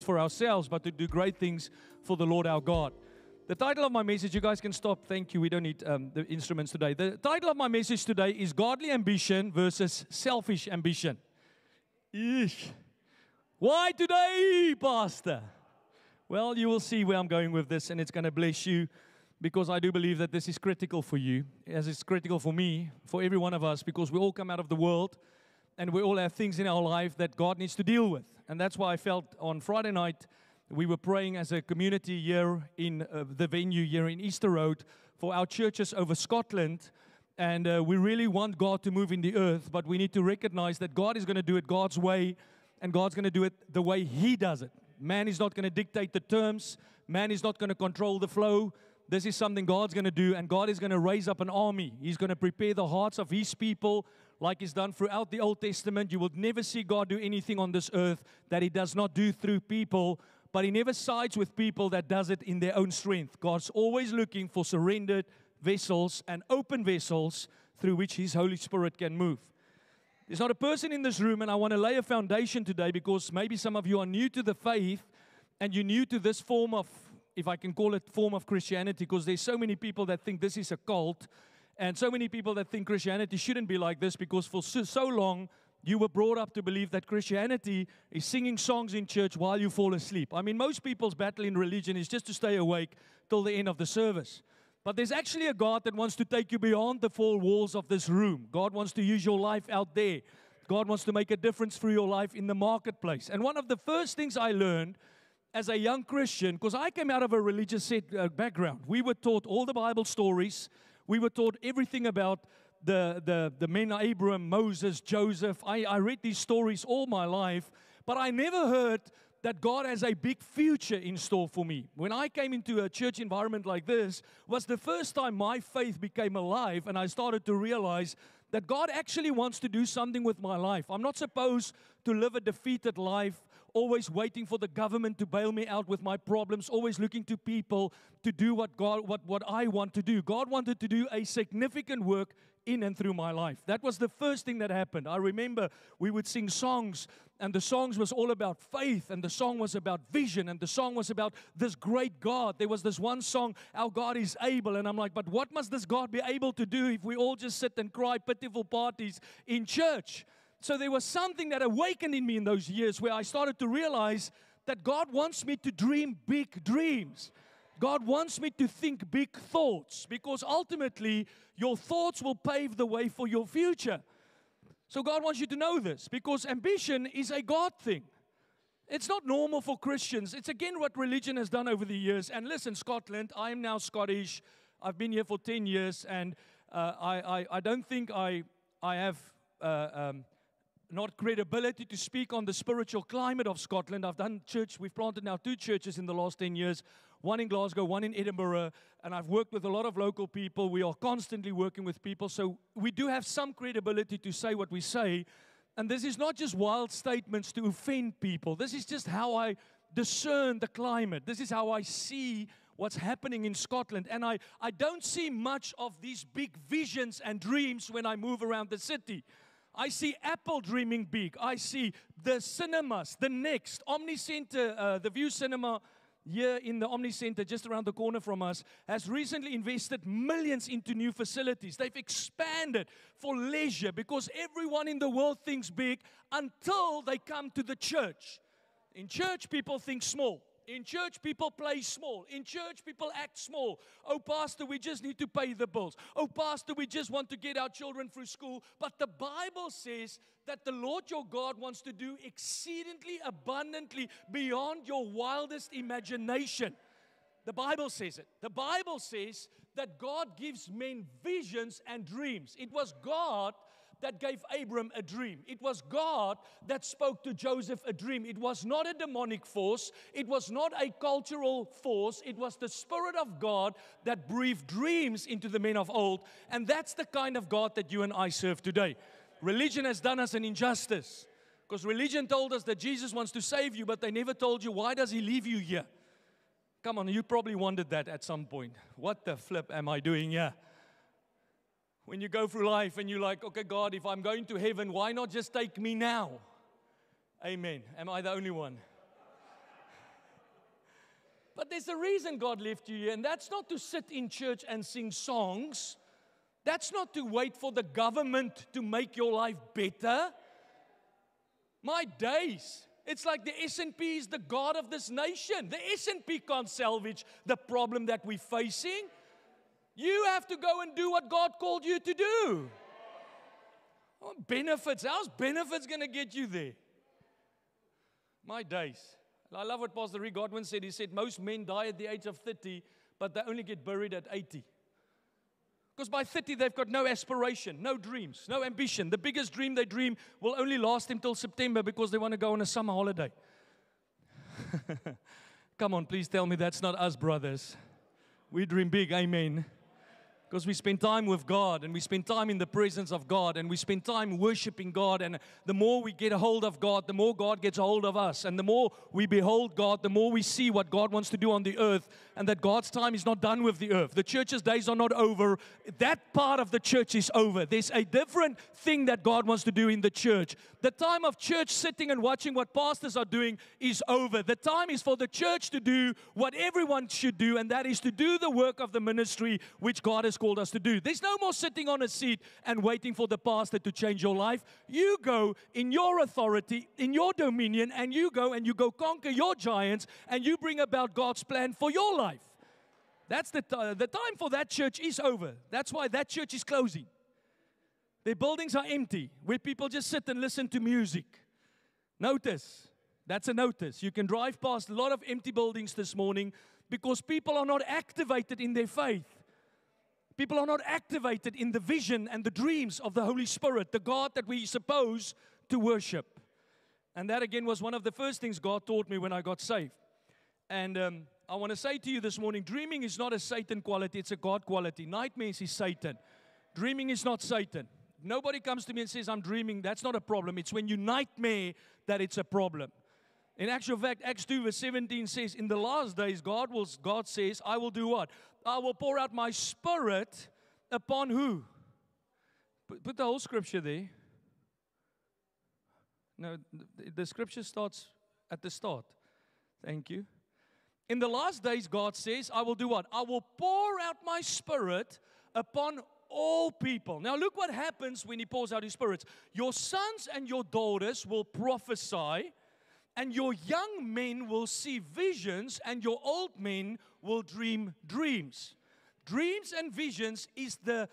for ourselves, but to do great things for the Lord our God. The title of my message, you guys can stop. Thank you. We don't need the instruments today. The title of my message today is Godly Ambition versus Selfish Ambition. Eesh. Why today, Pastor? Well, you will see where I'm going with this, and it's going to bless you, because I do believe that this is critical for you, as it's critical for me, for every one of us, because we all come out of the world, and we all have things in our life that God needs to deal with. And that's why I felt on Friday night, we were praying as a community here in the venue here in Easter Road for our churches over Scotland. And we really want God to move in the earth, but we need to recognize that God is going to do it God's way, and God's going to do it the way He does it. Man is not going to dictate the terms. Man is not going to control the flow. This is something God's going to do, and God is going to raise up an army. He's going to prepare the hearts of His people like He's done throughout the Old Testament. You will never see God do anything on this earth that He does not do through people, but He never sides with people that does it in their own strength. God's always looking for surrendered vessels and open vessels through which His Holy Spirit can move. There's not a person in this room, and I want to lay a foundation today, because maybe some of you are new to the faith and you're new to this form of, if I can call it, form of Christianity, because there's so many people that think this is a cult, and so many people that think Christianity shouldn't be like this, because for so long you were brought up to believe that Christianity is singing songs in church while you fall asleep. I mean, most people's battle in religion is just to stay awake till the end of the service. But there's actually a God that wants to take you beyond the four walls of this room. God wants to use your life out there. God wants to make a difference through your life in the marketplace. And one of the first things I learned as a young Christian, because I came out of a religious background, we were taught all the Bible stories. We were taught everything about the men, Abraham, Moses, Joseph. I read these stories all my life, but I never heard that God has a big future in store for me. When I came into a church environment like this, was the first time my faith became alive, and I started to realize that God actually wants to do something with my life. I'm not supposed to live a defeated life, always waiting for the government to bail me out with my problems, always looking to people to do what I want to do. God wanted to do a significant work in and through my life. That was the first thing that happened. I remember we would sing songs, and the songs was all about faith, and the song was about vision, and the song was about this great God. There was this one song, Our God is Able, and I'm like, but what must this God be able to do if we all just sit and cry pitiful parties in church? So there was something that awakened in me in those years where I started to realize that God wants me to dream big dreams. God wants me to think big thoughts, because ultimately your thoughts will pave the way for your future. So God wants you to know this, because ambition is a God thing. It's not normal for Christians. It's again what religion has done over the years. And listen, Scotland, I am now Scottish. I've been here for 10 years, and I don't think I have not credibility to speak on the spiritual climate of Scotland. I've done church. We've planted now 2 churches in the last 10 years, one in Glasgow, one in Edinburgh, and I've worked with a lot of local people. We are constantly working with people, so we do have some credibility to say what we say. And this is not just wild statements to offend people. This is just how I discern the climate. This is how I see what's happening in Scotland. And I don't see much of these big visions and dreams when I move around the city. I see Apple dreaming big. I see the cinemas, the Next, Omni Centre, the View Cinema here in the Omni Centre just around the corner from us has recently invested millions into new facilities. They've expanded for leisure, because everyone in the world thinks big until they come to the church. In church, people think small. In church, people play small. In church, people act small. Oh, Pastor, we just need to pay the bills. Oh, Pastor, we just want to get our children through school. But the Bible says that the Lord your God wants to do exceedingly abundantly beyond your wildest imagination. The Bible says it. The Bible says that God gives men visions and dreams. It was God that gave Abram a dream. It was God that spoke to Joseph a dream. It was not a demonic force. It was not a cultural force. It was the Spirit of God that breathed dreams into the men of old. And that's the kind of God that you and I serve today. Religion has done us an injustice, because religion told us that Jesus wants to save you, but they never told you, why does He leave you here? Come on, you probably wondered that at some point. What the flip am I doing here? When you go through life and you're like, okay, God, if I'm going to heaven, why not just take me now? Amen. Am I the only one? But there's a reason God left you here, and that's not to sit in church and sing songs. That's not to wait for the government to make your life better. My days. It's like the S&P is the God of this nation. The S&P can't salvage the problem that we're facing. You have to go and do what God called you to do. Oh, benefits. How's benefits going to get you there? My days. I love what Pastor Rick Godwin said. He said, most men die at the age of 30, but they only get buried at 80. Because by 30, they've got no aspiration, no dreams, no ambition. The biggest dream they dream will only last until September because they want to go on a summer holiday. Come on, please tell me that's not us, brothers. We dream big, amen. Because we spend time with God, and we spend time in the presence of God, and we spend time worshiping God, and the more we get a hold of God, the more God gets a hold of us, and the more we behold God, the more we see what God wants to do on the earth, and that God's time is not done with the earth. The church's days are not over. That part of the church is over. There's a different thing that God wants to do in the church. The time of church sitting and watching what pastors are doing is over. The time is for the church to do what everyone should do, and that is to do the work of the ministry which God has called us to do. There's no more sitting on a seat and waiting for the pastor to change your life. You go in your authority, in your dominion, and you go conquer your giants, and you bring about God's plan for your life. That's the time for that church is over. That's why that church is closing. Their buildings are empty, where people just sit and listen to music. Notice, that's a notice. You can drive past a lot of empty buildings this morning because people are not activated in their faith. People are not activated in the vision and the dreams of the Holy Spirit, the God that we suppose to worship. And that again was one of the first things God taught me when I got saved. And I want to say to you this morning, dreaming is not a Satan quality, it's a God quality. Nightmares is Satan. Dreaming is not Satan. Nobody comes to me and says, I'm dreaming. That's not a problem. It's when you nightmare that it's a problem. In actual fact, Acts 2 verse 17 says, in the last days, God says, I will do what? I will pour out my Spirit upon who? Put the whole scripture there. No, the scripture starts at the start. Thank you. In the last days, God says, I will do what? I will pour out my Spirit upon all people. Now look what happens when He pours out His Spirit. Your sons and your daughters will prophesy, and your young men will see visions, and your old men will dream dreams. Dreams and visions is the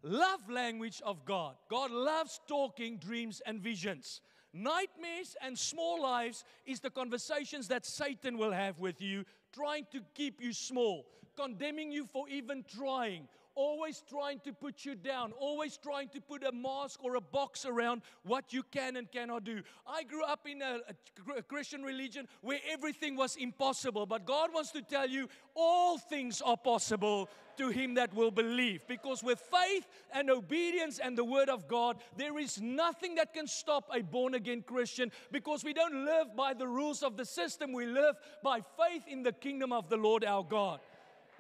love language of God. God loves talking dreams and visions. Nightmares and small lives is the conversations that Satan will have with you, trying to keep you small, condemning you for even trying, always trying to put you down, always trying to put a mask or a box around what you can and cannot do. I grew up in a Christian religion where everything was impossible, but God wants to tell you all things are possible to him that will believe. Because with faith and obedience and the Word of God, there is nothing that can stop a born-again Christian, because we don't live by the rules of the system. We live by faith in the kingdom of the Lord our God.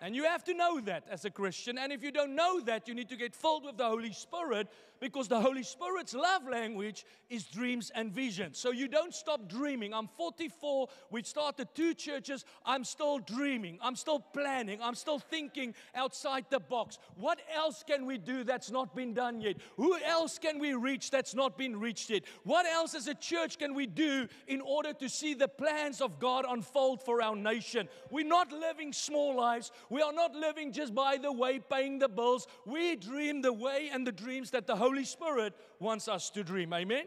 And you have to know that as a Christian. And if you don't know that, you need to get filled with the Holy Spirit, because the Holy Spirit's love language is dreams and visions. So you don't stop dreaming. I'm 44. We've started 2 churches. I'm still dreaming. I'm still planning. I'm still thinking outside the box. What else can we do that's not been done yet? Who else can we reach that's not been reached yet? What else as a church can we do in order to see the plans of God unfold for our nation? We're not living small lives. We are not living just by the way, paying the bills. We dream the way and the dreams that the Holy Spirit wants us to dream. Amen?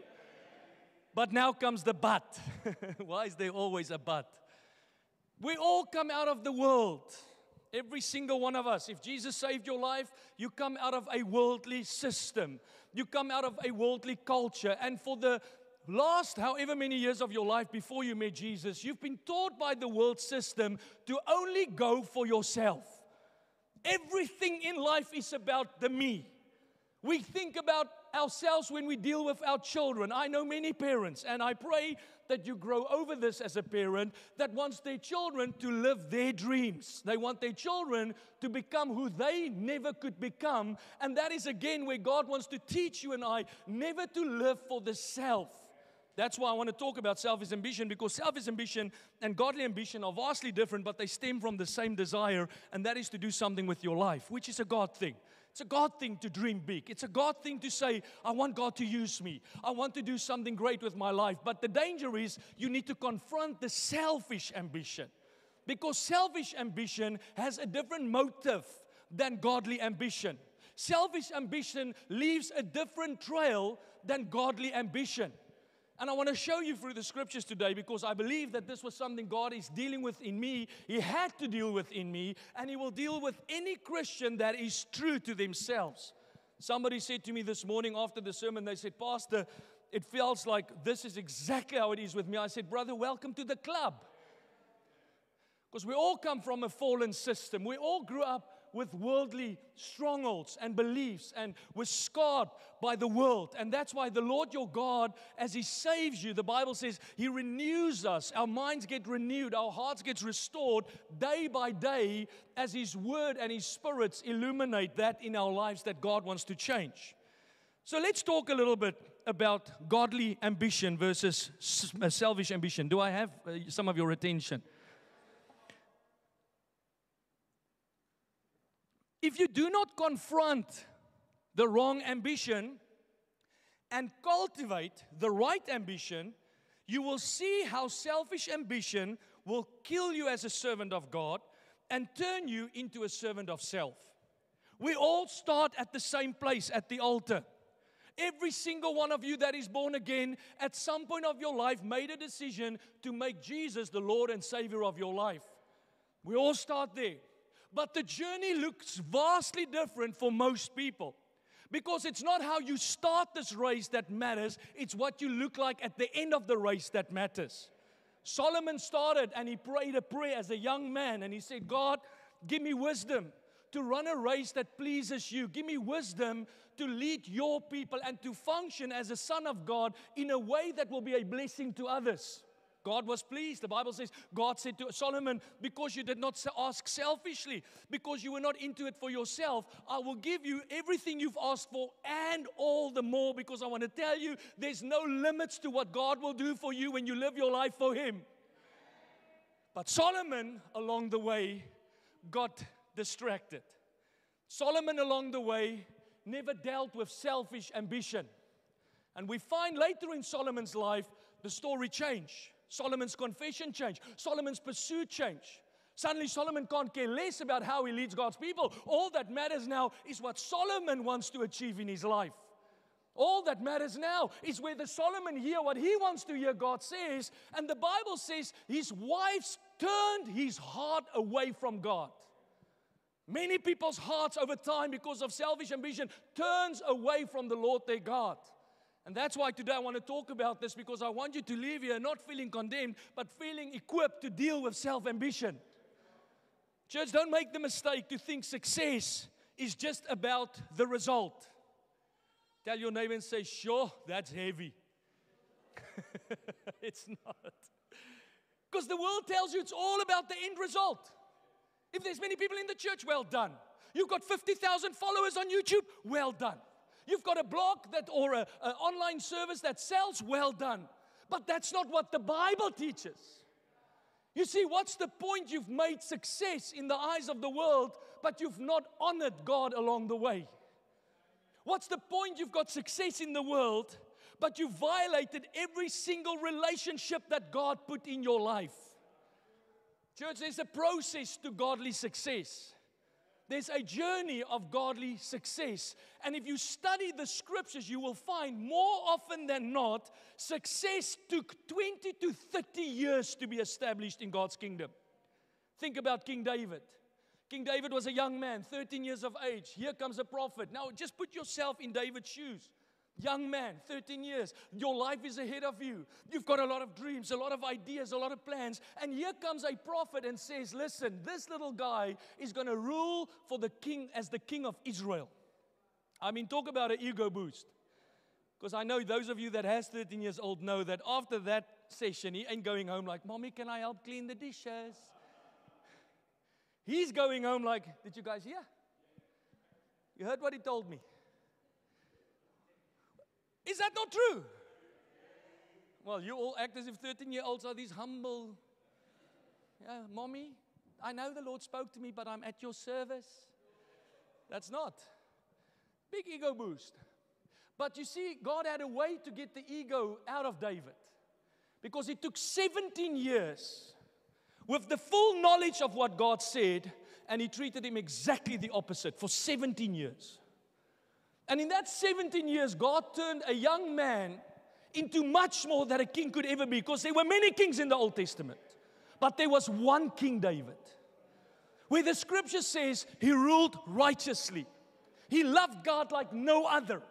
But now comes the but. Why is there always a but? We all come out of the world. Every single one of us. If Jesus saved your life, you come out of a worldly system. You come out of a worldly culture. And for the last however many years of your life before you met Jesus, you've been taught by the world system to only go for yourself. Everything in life is about the me. We think about ourselves when we deal with our children. I know many parents, and I pray that you grow over this as a parent that wants their children to live their dreams. They want their children to become who they never could become. And that is again where God wants to teach you and I never to live for the self. That's why I want to talk about selfish ambition, because selfish ambition and godly ambition are vastly different, but they stem from the same desire, and that is to do something with your life, which is a God thing. It's a God thing to dream big. It's a God thing to say, I want God to use me. I want to do something great with my life. But the danger is you need to confront the selfish ambition, because selfish ambition has a different motive than godly ambition. Selfish ambition leaves a different trail than godly ambition. And I want to show you through the scriptures today, because I believe that this was something God is dealing with in me. He had to deal with in me, and He will deal with any Christian that is true to themselves. Somebody said to me this morning after the sermon, they said, Pastor, it feels like this is exactly how it is with me. I said, brother, welcome to the club. Because we all come from a fallen system. We all grew up with worldly strongholds and beliefs, and we're scarred by the world. And that's why the Lord your God, as He saves you, the Bible says He renews us. Our minds get renewed. Our hearts get restored day by day as His Word and His spirits illuminate that in our lives that God wants to change. So let's talk a little bit about godly ambition versus selfish ambition. Do I have some of your attention? If you do not confront the wrong ambition and cultivate the right ambition, you will see how selfish ambition will kill you as a servant of God and turn you into a servant of self. We all start at the same place, at the altar. Every single one of you that is born again, at some point of your life, made a decision to make Jesus the Lord and Savior of your life. We all start there. But the journey looks vastly different for most people, because it's not how you start this race that matters, it's what you look like at the end of the race that matters. Solomon started and he prayed a prayer as a young man, and he said, God, give me wisdom to run a race that pleases you. Give me wisdom to lead your people and to function as a son of God in a way that will be a blessing to others. God was pleased. The Bible says, God said to Solomon, because you did not ask selfishly, because you were not into it for yourself, I will give you everything you've asked for and all the more, because I want to tell you, there's no limits to what God will do for you when you live your life for Him. But Solomon, along the way, got distracted. Solomon, along the way, never dealt with selfish ambition. And we find later in Solomon's life, the story changed. Solomon's confession changed. Solomon's pursuit changed. Suddenly Solomon can't care less about how he leads God's people. All that matters now is what Solomon wants to achieve in his life. All that matters now is whether Solomon hear what he wants to hear God says. And the Bible says his wives turned his heart away from God. Many people's hearts over time, because of selfish ambition, turns away from the Lord their God. And that's why today I want to talk about this, because I want you to leave here not feeling condemned, but feeling equipped to deal with self-ambition. Church, don't make the mistake to think success is just about the result. Tell your neighbor and say, sure, that's heavy. It's not. Because the world tells you it's all about the end result. If there's many people in the church, well done. You've got 50,000 followers on YouTube, well done. You've got a blog or an online service that sells, well done. But that's not what the Bible teaches. You see, what's the point? You've made success in the eyes of the world, but you've not honored God along the way. What's the point? You've got success in the world, but you've violated every single relationship that God put in your life. Church, there's a process to godly success. There's a journey of godly success. And if you study the scriptures, you will find more often than not, success took 20 to 30 years to be established in God's kingdom. Think about King David. King David was a young man, 13 years of age. Here comes a prophet. Now just put yourself in David's shoes. Young man, 13 years. Your life is ahead of you. You've got a lot of dreams, a lot of ideas, a lot of plans. And here comes a prophet and says, listen, this little guy is going to rule for the king as the king of Israel. I mean, talk about an ego boost. Because I know those of you that has 13 years old know that after that session, he ain't going home like, Mommy, can I help clean the dishes? He's going home like, did you guys hear? You heard what he told me. Is that not true? Well, you all act as if 13-year-olds are these humble. Yeah, mommy, I know the Lord spoke to me, but I'm at your service. That's not. Big ego boost. But you see, God had a way to get the ego out of David. Because it took 17 years with the full knowledge of what God said, and he treated him exactly the opposite for 17 years. And in that 17 years, God turned a young man into much more than a king could ever be. Because there were many kings in the Old Testament. But there was one King David, where the scripture says he ruled righteously. He loved God like no other.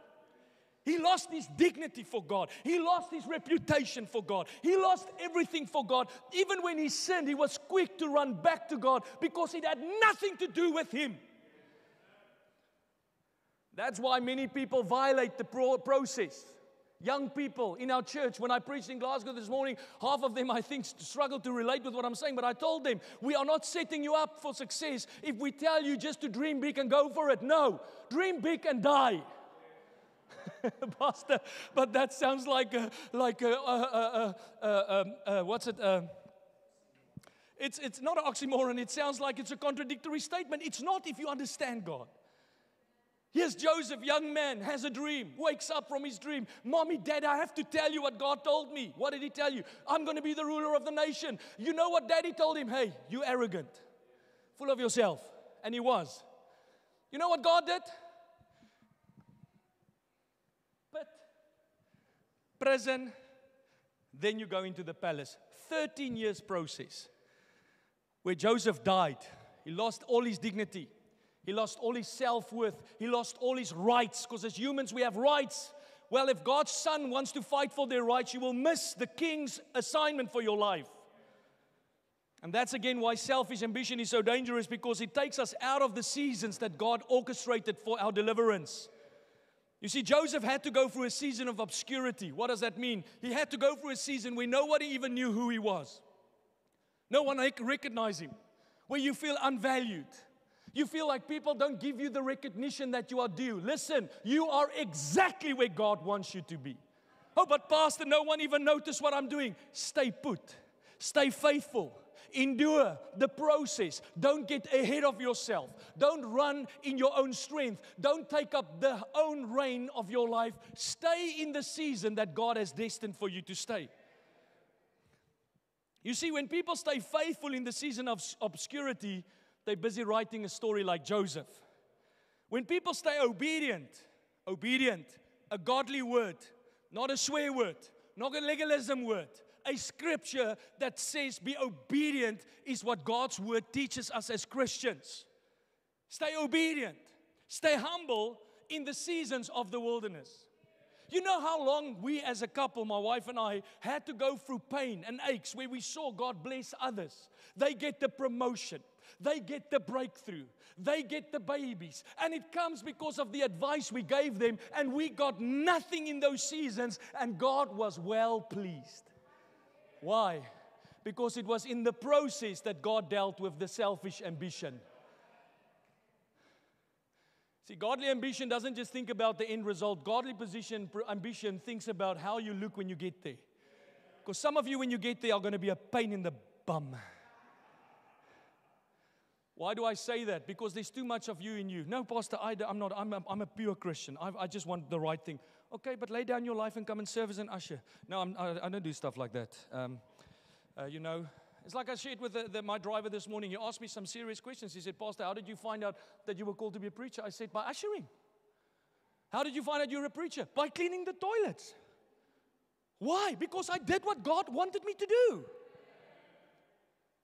He lost his dignity for God. He lost his reputation for God. He lost everything for God. Even when he sinned, he was quick to run back to God because it had nothing to do with him. That's why many people violate the process. Young people in our church, when I preached in Glasgow this morning, half of them, I think, struggle to relate with what I'm saying. But I told them, we are not setting you up for success if we tell you just to dream big and go for it. No, dream big and die. Pastor, but that sounds like what's it? It's not an oxymoron. It sounds like it's a contradictory statement. It's not if you understand God. Here's Joseph, young man, has a dream, wakes up from his dream. Mommy, Dad, I have to tell you what God told me. What did he tell you? I'm going to be the ruler of the nation. You know what Daddy told him? Hey, you arrogant, full of yourself. And he was. You know what God did? But prison, then you go into the palace. 13 years process where Joseph died. He lost all his dignity. He lost all his self-worth. He lost all his rights. Because as humans, we have rights. Well, if God's son wants to fight for their rights, you will miss the king's assignment for your life. And that's again why selfish ambition is so dangerous, because it takes us out of the seasons that God orchestrated for our deliverance. You see, Joseph had to go through a season of obscurity. What does that mean? He had to go through a season where nobody even knew who he was. No one recognized him. Where you feel unvalued. You feel like people don't give you the recognition that you are due. Listen, you are exactly where God wants you to be. Oh, but Pastor, no one even noticed what I'm doing. Stay put. Stay faithful. Endure the process. Don't get ahead of yourself. Don't run in your own strength. Don't take up the own reign of your life. Stay in the season that God has destined for you to stay. You see, when people stay faithful in the season of obscurity, they're busy writing a story like Joseph. When people stay obedient, a godly word, not a swear word, not a legalism word, a scripture that says be obedient is what God's word teaches us as Christians. Stay obedient. Stay humble in the seasons of the wilderness. You know how long we as a couple, my wife and I, had to go through pain and aches where we saw God bless others. They get the promotion. They get the breakthrough. They get the babies. And it comes because of the advice we gave them. And we got nothing in those seasons. And God was well pleased. Why? Because it was in the process that God dealt with the selfish ambition. See, godly ambition doesn't just think about the end result. Godly ambition thinks about how you look when you get there. Because some of you, when you get there, are going to be a pain in the bum. Why do I say that? Because there's too much of you in you. No, Pastor, I'm not. I'm a pure Christian. I just want the right thing. Okay, but lay down your life and come and serve as an usher. No, I don't do stuff like that. You know, it's like I shared with my driver this morning. He asked me some serious questions. He said, Pastor, how did you find out that you were called to be a preacher? I said, by ushering. How did you find out you were a preacher? By cleaning the toilets. Why? Because I did what God wanted me to do.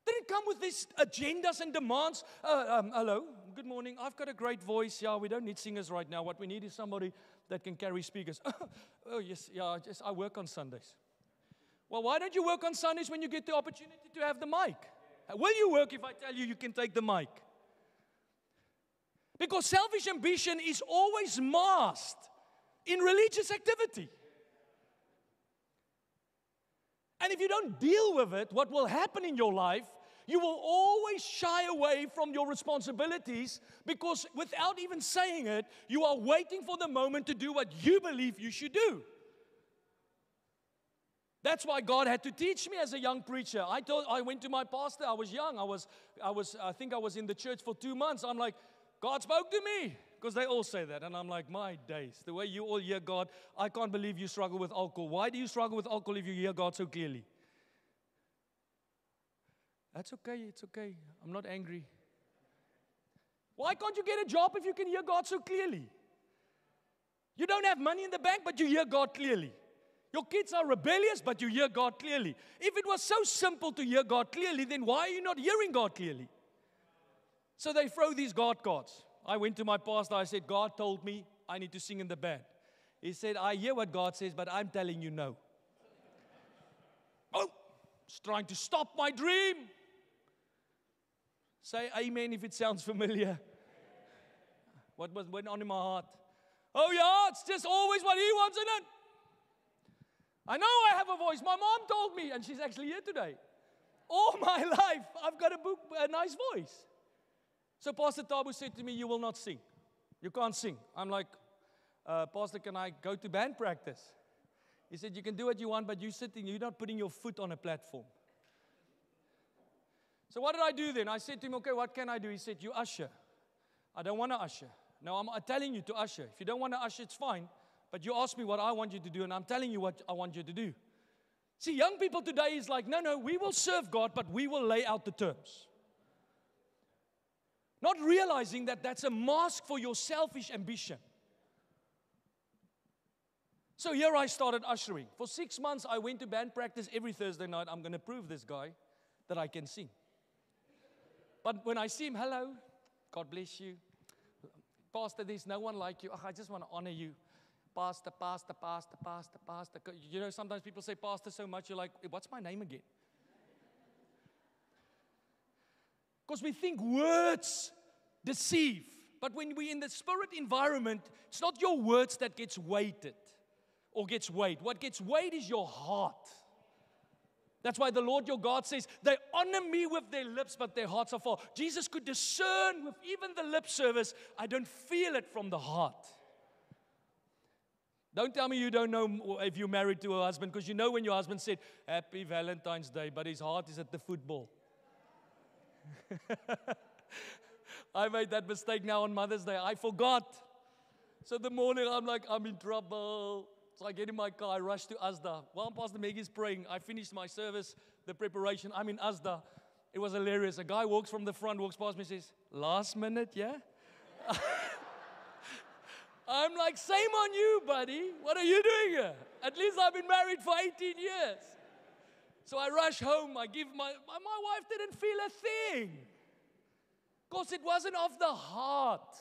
Didn't come with these agendas and demands. Hello, good morning. I've got a great voice. Yeah, we don't need singers right now. What we need is somebody that can carry speakers. Oh, yes, yeah, I work on Sundays. Well, why don't you work on Sundays when you get the opportunity to have the mic? Will you work if I tell you can take the mic? Because selfish ambition is always masked in religious activity. And if you don't deal with it, what will happen in your life, you will always shy away from your responsibilities because without even saying it, you are waiting for the moment to do what you believe you should do. That's why God had to teach me as a young preacher. I went to my pastor. I was young. I think I was in the church for 2 months. I'm like, God spoke to me. Because they all say that. And I'm like, my days. The way you all hear God, I can't believe you struggle with alcohol. Why do you struggle with alcohol if you hear God so clearly? That's okay. It's okay. I'm not angry. Why can't you get a job if you can hear God so clearly? You don't have money in the bank, but you hear God clearly. Your kids are rebellious, but you hear God clearly. If it was so simple to hear God clearly, then why are you not hearing God clearly? So they throw these God cards. I went to my pastor. I said, God told me I need to sing in the band. He said, I hear what God says, but I'm telling you no. Oh, it's trying to stop my dream. Say amen if it sounds familiar. What went on in my heart? Oh yeah, it's just always what he wants, isn't it? I know I have a voice. My mom told me, and she's actually here today. All my life, I've got a nice voice. So Pastor Tabu said to me, you will not sing. You can't sing. I'm like, Pastor, can I go to band practice? He said, you can do what you want, but you're not putting your foot on a platform. So what did I do then? I said to him, okay, what can I do? He said, you usher. I don't want to usher. No, I'm telling you to usher. If you don't want to usher, it's fine. But you ask me what I want you to do, and I'm telling you what I want you to do. See, young people today is like, no, we will serve God, but we will lay out the terms. Not realizing that that's a mask for your selfish ambition. So here I started ushering. For 6 months, I went to band practice every Thursday night. I'm going to prove this guy that I can sing. But when I see him, hello, God bless you. Pastor, there's no one like you. I just want to honor you. Pastor. You know, sometimes people say pastor so much, you're like, what's my name again? Because we think words deceive. But when we're in the spirit environment, it's not your words that gets weighted or gets weighed. What gets weighed is your heart. That's why the Lord your God says, they honor me with their lips, but their hearts are far. Jesus could discern with even the lip service, I don't feel it from the heart. Don't tell me you don't know if you're married to a husband, because you know when your husband said, Happy Valentine's Day, but his heart is at the football. I made that mistake now on Mother's Day. I forgot. So the morning I'm like, I'm in trouble. So I get in my car, I rush to Asda. While Pastor Meg is praying, I finished my service, the preparation. I'm in Asda. It was hilarious. A guy walks from the front, walks past me, says, last minute, yeah? I'm like, same on you, buddy. What are you doing here? At least I've been married for 18 years. So I rush home. I give my wife didn't feel a thing. Because it wasn't of the heart.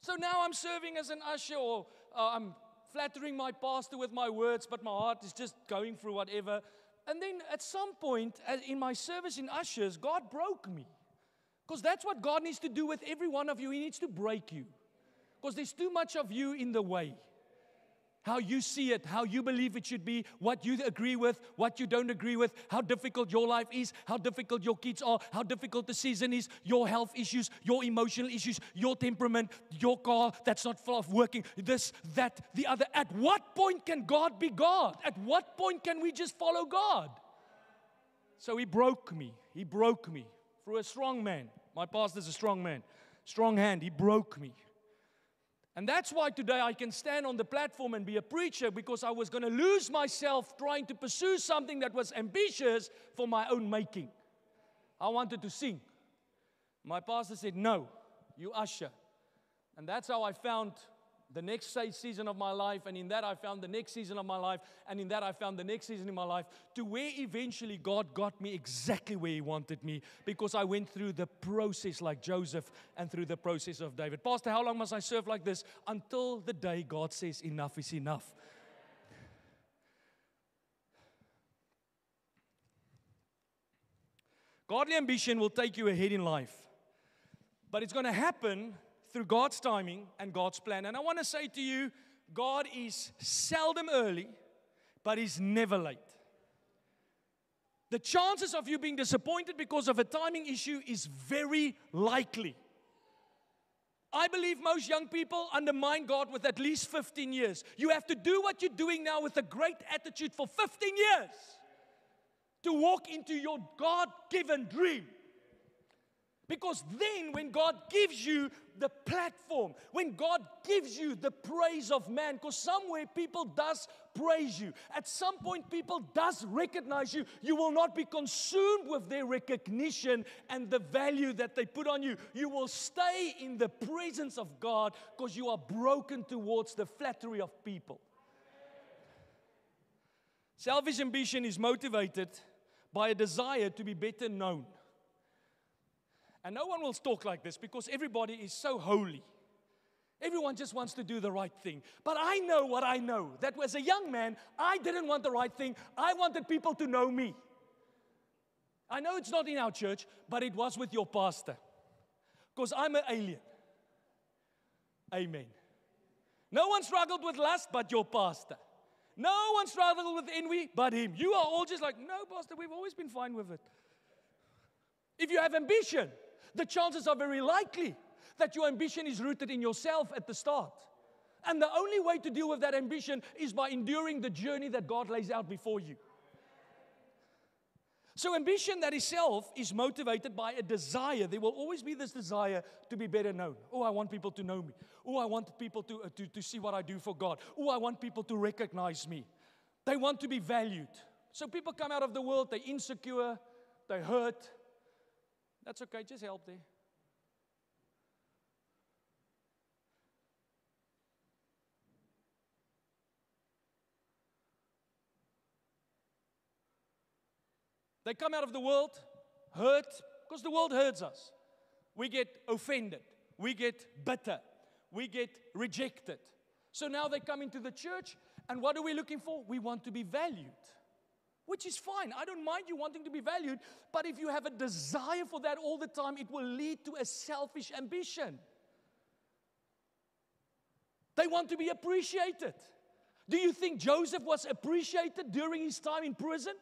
So now I'm serving as an usher, or I'm flattering my pastor with my words, but my heart is just going through whatever. And then at some point in my service in ushers, God broke me. Because that's what God needs to do with every one of you. He needs to break you. Because there's too much of you in the way. How you see it, how you believe it should be, what you agree with, what you don't agree with, how difficult your life is, how difficult your kids are, how difficult the season is, your health issues, your emotional issues, your temperament, your car that's not working, this, that, the other. At what point can God be God? At what point can we just follow God? So He broke me. He broke me through a strong man. My pastor's a strong man. Strong hand. He broke me. And that's why today I can stand on the platform and be a preacher, because I was going to lose myself trying to pursue something that was ambitious for my own making. I wanted to sing. My pastor said, no, you usher. And that's how I found the next season of my life, and in that I found the next season of my life, and in that I found the next season in my life, to where eventually God got me exactly where He wanted me, because I went through the process like Joseph and through the process of David. Pastor, how long must I serve like this? Until the day God says enough is enough. Godly ambition will take you ahead in life, but it's going to happen through God's timing and God's plan. And I want to say to you, God is seldom early, but He's never late. The chances of you being disappointed because of a timing issue is very likely. I believe most young people undermine God with at least 15 years. You have to do what you're doing now with a great attitude for 15 years to walk into your God-given dream. Because then when God gives you the platform, when God gives you the praise of man, because somewhere people does praise you, at some point people does recognize you, you will not be consumed with their recognition and the value that they put on you. You will stay in the presence of God because you are broken towards the flattery of people. Selfish ambition is motivated by a desire to be better known. And no one will talk like this because everybody is so holy. Everyone just wants to do the right thing. But I know what I know. That as a young man, I didn't want the right thing. I wanted people to know me. I know it's not in our church, but it was with your pastor. Because I'm an alien. Amen. No one struggled with lust but your pastor. No one struggled with envy but him. You are all just like, no, pastor, we've always been fine with it. If you have ambition, the chances are very likely that your ambition is rooted in yourself at the start. And the only way to deal with that ambition is by enduring the journey that God lays out before you. So ambition that itself is motivated by a desire. There will always be this desire to be better known. Oh, I want people to know me. Oh, I want people to see what I do for God. Oh, I want people to recognize me. They want to be valued. So people come out of the world, they're insecure, they're hurt. That's okay, just help there. They come out of the world hurt because the world hurts us. We get offended. We get bitter. We get rejected. So now they come into the church, and what are we looking for? We want to be valued. Which is fine. I don't mind you wanting to be valued. But if you have a desire for that all the time, it will lead to a selfish ambition. They want to be appreciated. Do you think Joseph was appreciated during his time in prison?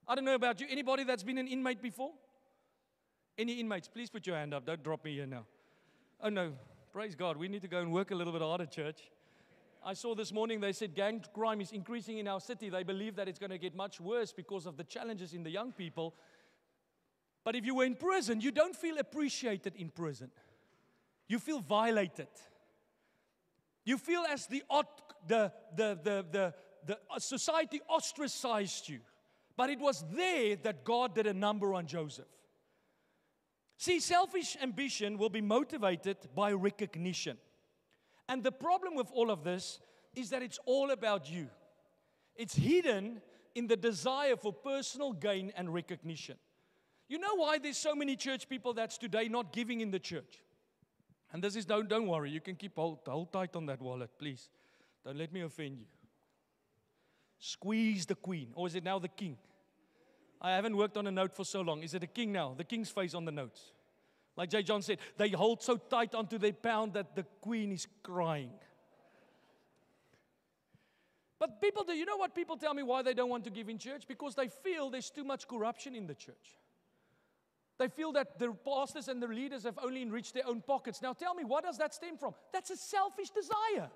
I don't know about you. Anybody that's been an inmate before? Any inmates? Please put your hand up. Don't drop me here now. Oh no. Praise God. We need to go and work a little bit harder, church. I saw this morning they said gang crime is increasing in our city. They believe that it's going to get much worse because of the challenges in the young people. But if you were in prison, you don't feel appreciated in prison. You feel violated. You feel as the society ostracized you. But it was there that God did a number on Joseph. See, selfish ambition will be motivated by recognition. And the problem with all of this is that it's all about you. It's hidden in the desire for personal gain and recognition. You know why there's so many church people that's today not giving in the church? And this is, don't worry, you can hold tight on that wallet, please. Don't let me offend you. Squeeze the queen, or is it now the king? I haven't worked on a note for so long. Is it a king now? The king's face on the notes. Like J. John said, they hold so tight onto their pound that the queen is crying. But people do, you know what people tell me why they don't want to give in church? Because they feel there's too much corruption in the church. They feel that the pastors and the leaders have only enriched their own pockets. Now tell me, what does that stem from? That's a selfish desire.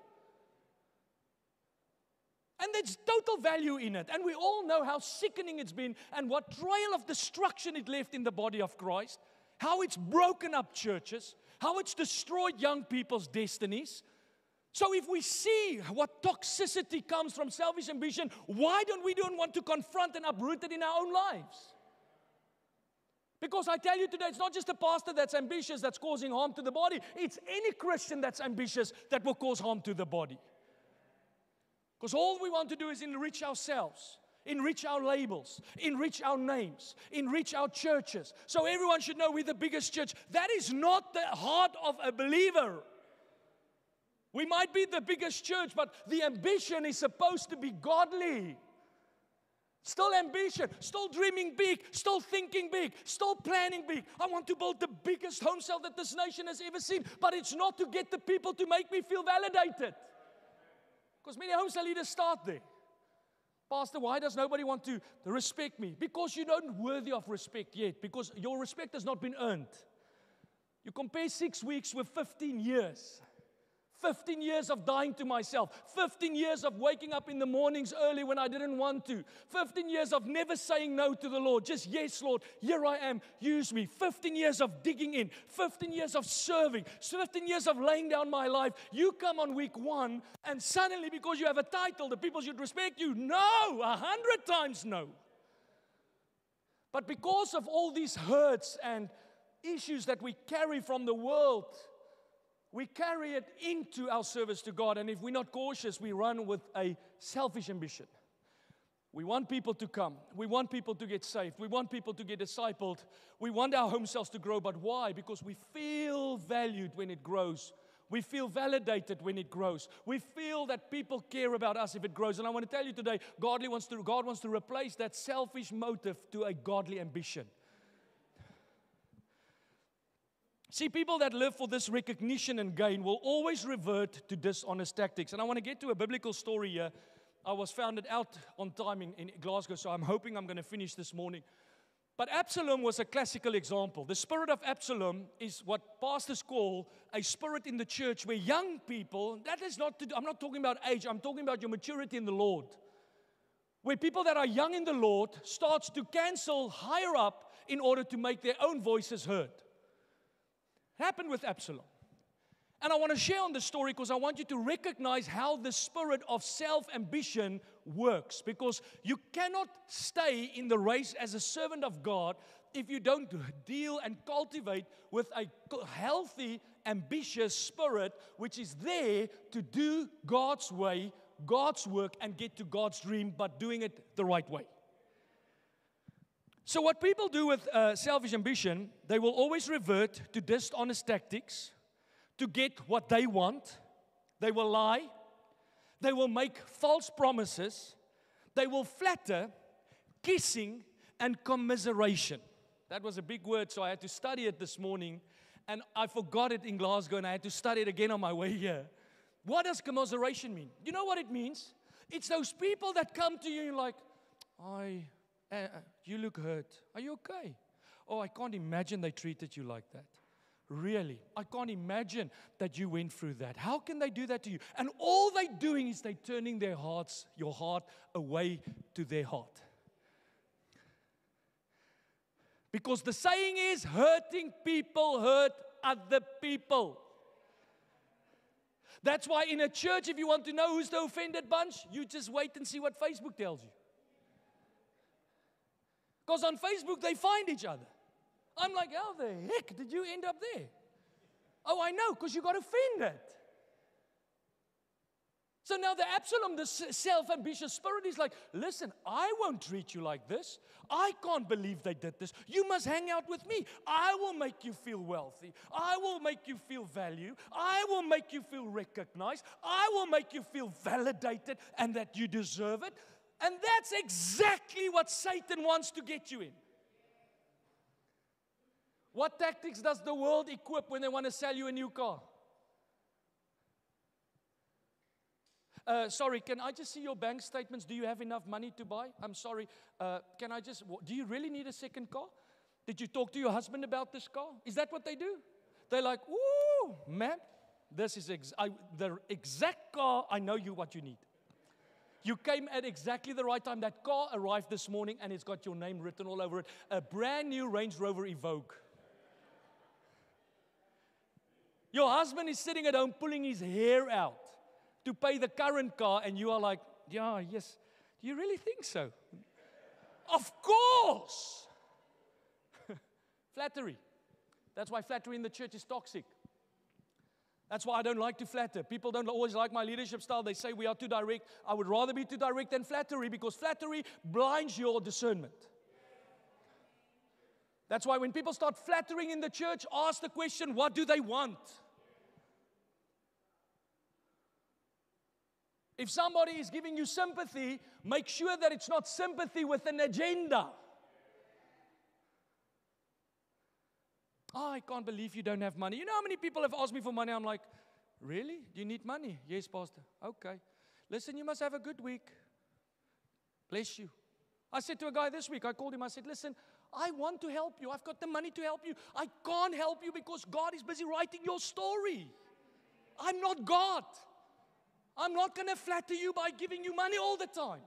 And there's total value in it. And we all know how sickening it's been and what trail of destruction it left in the body of Christ. How it's broken up churches. How it's destroyed young people's destinies. So if we see what toxicity comes from selfish ambition, why don't we want to confront and uproot it in our own lives? Because I tell you today, it's not just a pastor that's ambitious that's causing harm to the body. It's any Christian that's ambitious that will cause harm to the body. Because all we want to do is enrich ourselves, enrich our labels, enrich our names, enrich our churches. So everyone should know we're the biggest church. That is not the heart of a believer. We might be the biggest church, but the ambition is supposed to be godly. Still ambition, still dreaming big, still thinking big, still planning big. I want to build the biggest home cell that this nation has ever seen, but it's not to get the people to make me feel validated. Because many home cell leaders start there. Pastor, why does nobody want to respect me? Because you're not worthy of respect yet. Because your respect has not been earned. You compare 6 weeks with 15 years. 15 years of dying to myself. 15 years of waking up in the mornings early when I didn't want to. 15 years of never saying no to the Lord. Just, yes, Lord, here I am, use me. 15 years of digging in. 15 years of serving. 15 years of laying down my life. You come on week 1 and suddenly, because you have a title, the people should respect you. No, 100 times no. But because of all these hurts and issues that we carry from the world, we carry it into our service to God, and if we're not cautious, we run with a selfish ambition. We want people to come. We want people to get saved. We want people to get discipled. We want our home cells to grow, but why? Because we feel valued when it grows. We feel validated when it grows. We feel that people care about us if it grows. And I want to tell you today, God wants to replace that selfish motive to a godly ambition. See, people that live for this recognition and gain will always revert to dishonest tactics. And I want to get to a biblical story here. I was found out on time in Glasgow, so I'm hoping I'm going to finish this morning. But Absalom was a classical example. The spirit of Absalom is what pastors call a spirit in the church where young people, I'm not talking about age, I'm talking about your maturity in the Lord. Where people that are young in the Lord starts to cancel higher up in order to make their own voices heard. Happened with Absalom. And I want to share on this story because I want you to recognize how the spirit of self-ambition works. Because you cannot stay in the race as a servant of God if you don't deal and cultivate with a healthy, ambitious spirit which is there to do God's way, God's work, and get to God's dream, but doing it the right way. So what people do with selfish ambition, they will always revert to dishonest tactics to get what they want. They will lie. They will make false promises. They will flatter, kissing, and commiseration. That was a big word, so I had to study it this morning. And I forgot it in Glasgow, and I had to study it again on my way here. What does commiseration mean? You know what it means? It's those people that come to you and like, you look hurt. Are you okay? Oh, I can't imagine they treated you like that. Really? I can't imagine that you went through that. How can they do that to you? And all they're doing is they're turning your heart away to their heart. Because the saying is, hurting people hurt other people. That's why in a church, if you want to know who's the offended bunch, you just wait and see what Facebook tells you. Because on Facebook, they find each other. I'm like, how the heck did you end up there? Oh, I know, because you got offended. So now the Absalom, the self-ambitious spirit is like, listen, I won't treat you like this. I can't believe they did this. You must hang out with me. I will make you feel wealthy. I will make you feel valued. I will make you feel recognized. I will make you feel validated and that you deserve it. And that's exactly what Satan wants to get you in. What tactics does the world equip when they want to sell you a new car? Sorry, can I just see your bank statements? Do you have enough money to buy? I'm sorry. Do you really need a second car? Did you talk to your husband about this car? Is that what they do? They're like, ooh, man, this is the exact car. I know what you need. You came at exactly the right time. That car arrived this morning and it's got your name written all over it. A brand new Range Rover Evoque. Your husband is sitting at home pulling his hair out to pay the current car, and you are like, yeah, yes. Do you really think so? Of course. Flattery. That's why flattery in the church is toxic. That's why I don't like to flatter. People don't always like my leadership style. They say we are too direct. I would rather be too direct than flattery, because flattery blinds your discernment. That's why when people start flattering in the church, ask the question, what do they want? If somebody is giving you sympathy, make sure that it's not sympathy with an agenda. Oh, I can't believe you don't have money. You know how many people have asked me for money? I'm like, really? Do you need money? Yes, Pastor. Okay. Listen, you must have a good week. Bless you. I said to a guy this week, I called him, I said, listen, I want to help you. I've got the money to help you. I can't help you because God is busy writing your story. I'm not God. I'm not going to flatter you by giving you money all the time.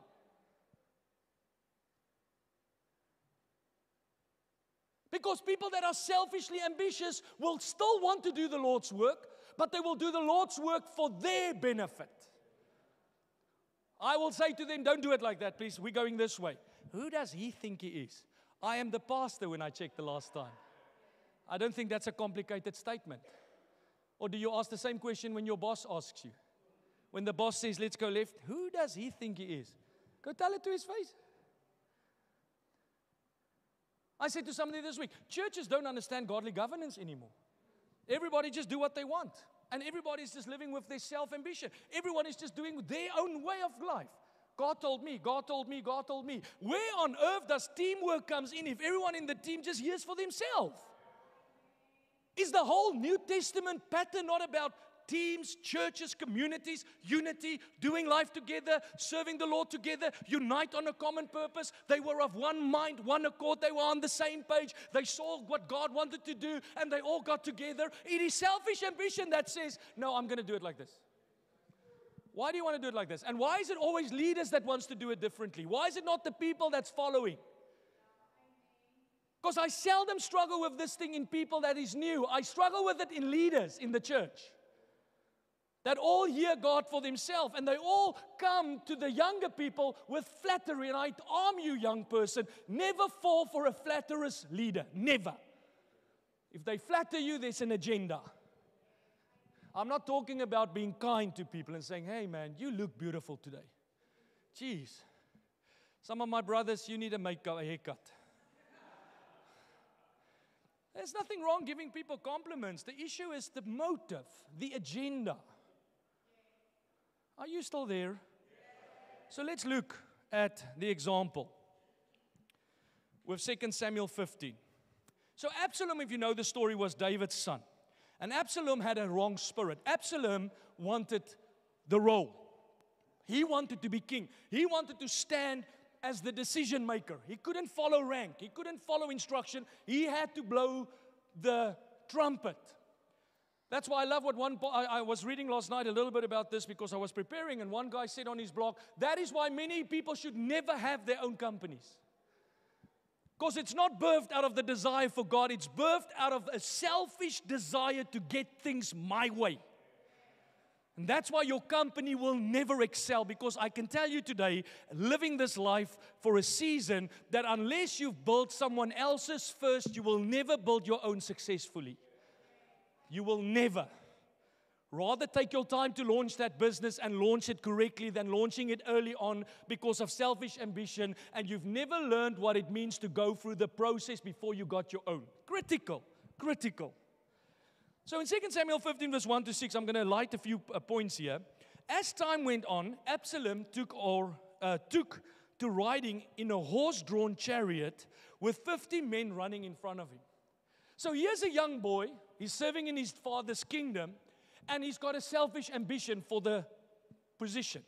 Because people that are selfishly ambitious will still want to do the Lord's work, but they will do the Lord's work for their benefit. I will say to them, don't do it like that, please. We're going this way. Who does he think he is? I am the pastor when I checked the last time. I don't think that's a complicated statement. Or do you ask the same question when your boss asks you? When the boss says, let's go left, who does he think he is? Go tell it to his face. I said to somebody this week, churches don't understand godly governance anymore. Everybody just do what they want. And everybody's just living with their self-ambition. Everyone is just doing their own way of life. God told me, God told me, God told me. Where on earth does teamwork comes in if everyone in the team just hears for themselves? Is the whole New Testament pattern not about teams, churches, communities, unity, doing life together, serving the Lord together, unite on a common purpose? They were of one mind, one accord. They were on the same page. They saw what God wanted to do, and they all got together. It is selfish ambition that says, no, I'm going to do it like this. Why do you want to do it like this? And why is it always leaders that wants to do it differently? Why is it not the people that's following? Because I seldom struggle with this thing in people that is new. I struggle with it in leaders in the church that all hear God for themselves, and they all come to the younger people with flattery. And I arm you, young person, never fall for a flatterous leader. Never. If they flatter you, there's an agenda. I'm not talking about being kind to people and saying, hey man, you look beautiful today. Jeez. Some of my brothers, you need a haircut. There's nothing wrong giving people compliments. The issue is the motive, the agenda. Are you still there? So let's look at the example with 2 Samuel 15. So Absalom, if you know the story, was David's son. And Absalom had a wrong spirit. Absalom wanted the role. He wanted to be king. He wanted to stand as the decision maker. He couldn't follow rank. He couldn't follow instruction. He had to blow the trumpet. That's why I love what I was reading last night a little bit about this because I was preparing, and one guy said on his blog, that is why many people should never have their own companies. Because it's not birthed out of the desire for God. It's birthed out of a selfish desire to get things my way. And that's why your company will never excel. Because I can tell you today, living this life for a season, that unless you've built someone else's first, you will never build your own successfully. You will never. Rather take your time to launch that business and launch it correctly than launching it early on because of selfish ambition, and you've never learned what it means to go through the process before you got your own. Critical. So in 2 Samuel 15 verse 1 to 6, I'm going to light a few points here. As time went on, Absalom took to riding in a horse-drawn chariot with 50 men running in front of him. So here's a young boy, he's serving in his father's kingdom, and he's got a selfish ambition for the position.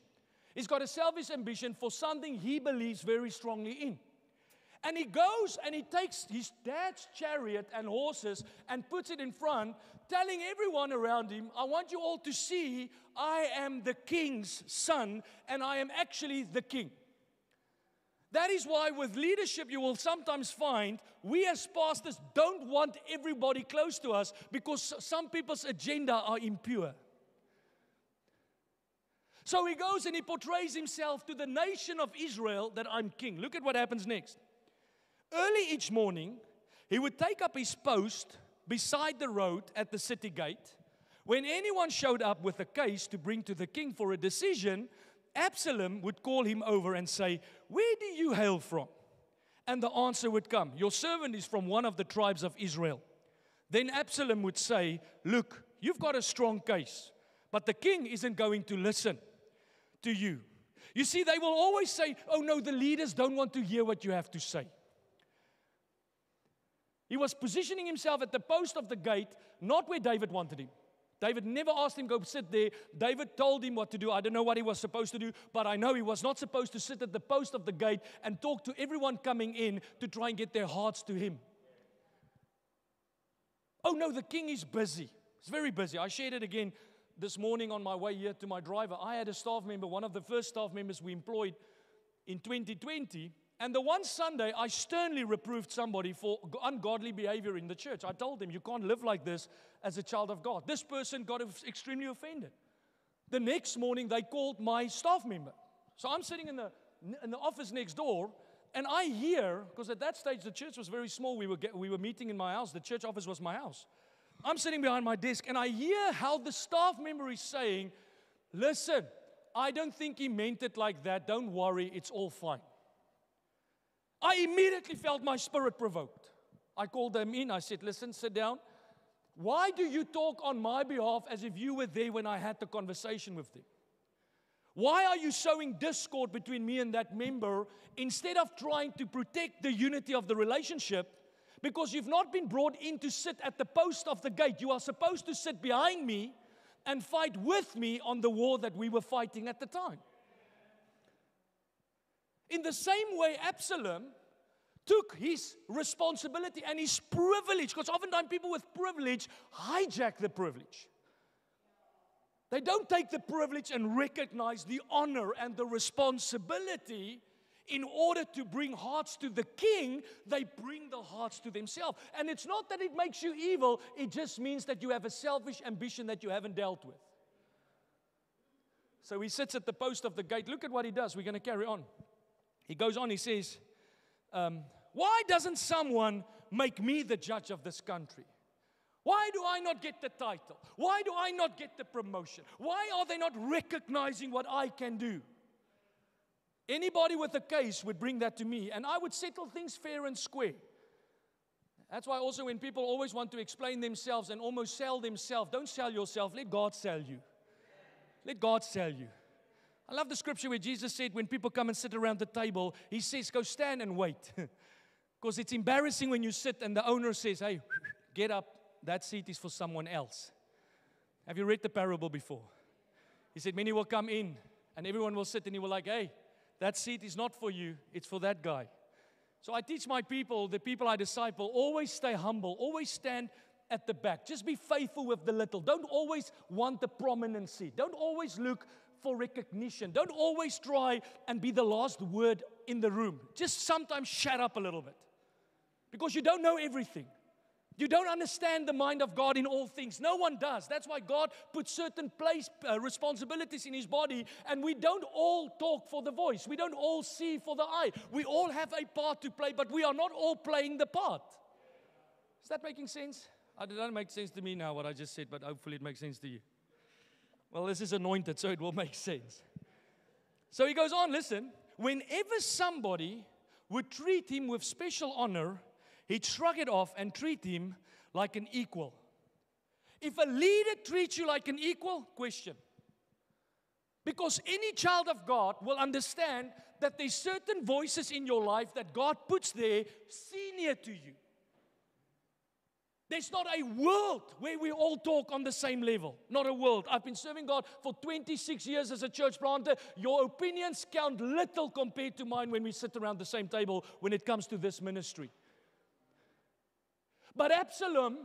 He's got a selfish ambition for something he believes very strongly in. And he goes and he takes his dad's chariot and horses and puts it in front, telling everyone around him, I want you all to see I am the king's son and I am actually the king. That is why with leadership you will sometimes find we as pastors don't want everybody close to us because some people's agenda are impure. So he goes and he portrays himself to the nation of Israel that I'm king. Look at what happens next. Early each morning, he would take up his post beside the road at the city gate. When anyone showed up with a case to bring to the king for a decision, Absalom would call him over and say, where do you hail from? And the answer would come, your servant is from one of the tribes of Israel. Then Absalom would say, look, you've got a strong case, but the king isn't going to listen to you. You see, they will always say, oh no, the leaders don't want to hear what you have to say. He was positioning himself at the post of the gate, not where David wanted him. David never asked him to go sit there. David told him what to do. I don't know what he was supposed to do, but I know he was not supposed to sit at the post of the gate and talk to everyone coming in to try and get their hearts to him. Oh no, the king is busy. He's very busy. I shared it again this morning on my way here to my driver. I had a staff member, one of the first staff members we employed in 2020. And the one Sunday, I sternly reproved somebody for ungodly behavior in the church. I told them, you can't live like this as a child of God. This person got extremely offended. The next morning, they called my staff member. So I'm sitting in the office next door, and I hear, because at that stage, the church was very small. We were meeting in my house. The church office was my house. I'm sitting behind my desk, and I hear how the staff member is saying, listen, I don't think he meant it like that. Don't worry, it's all fine. I immediately felt my spirit provoked. I called them in. I said, listen, sit down. Why do you talk on my behalf as if you were there when I had the conversation with them? Why are you sowing discord between me and that member instead of trying to protect the unity of the relationship? Because you've not been brought in to sit at the post of the gate. You are supposed to sit behind me and fight with me on the war that we were fighting at the time. In the same way, Absalom took his responsibility and his privilege, because oftentimes people with privilege hijack the privilege. They don't take the privilege and recognize the honor and the responsibility. In order to bring hearts to the king, they bring the hearts to themselves. And it's not that it makes you evil, it just means that you have a selfish ambition that you haven't dealt with. So he sits at the post of the gate. Look at what he does. We're going to carry on. He goes on, he says, why doesn't someone make me the judge of this country? Why do I not get the title? Why do I not get the promotion? Why are they not recognizing what I can do? Anybody with a case would bring that to me, and I would settle things fair and square. That's why also when people always want to explain themselves and almost sell themselves, don't sell yourself, let God sell you. Let God sell you. I love the scripture where Jesus said when people come and sit around the table, He says, go stand and wait. Because it's embarrassing when you sit and the owner says, hey, get up, that seat is for someone else. Have you read the parable before? He said, many will come in and everyone will sit and he will like, hey, that seat is not for you, it's for that guy. So I teach my people, the people I disciple, always stay humble, always stand at the back. Just be faithful with the little. Don't always want the prominent seat. Don't always look for recognition. Don't always try and be the last word in the room. Just sometimes shut up a little bit. Because you don't know everything. You don't understand the mind of God in all things. No one does. That's why God put certain responsibilities in His body, and we don't all talk for the voice. We don't all see for the eye. We all have a part to play, but we are not all playing the part. Is that making sense? It doesn't make sense to me now what I just said, but hopefully it makes sense to you. Well, this is anointed, so it will make sense. So he goes on, listen. Whenever somebody would treat him with special honor, he'd shrug it off and treat him like an equal. If a leader treats you like an equal, question. Because any child of God will understand that there's certain voices in your life that God puts there senior to you. There's not a world where we all talk on the same level. Not a world. I've been serving God for 26 years as a church planter. Your opinions count little compared to mine when we sit around the same table when it comes to this ministry. But Absalom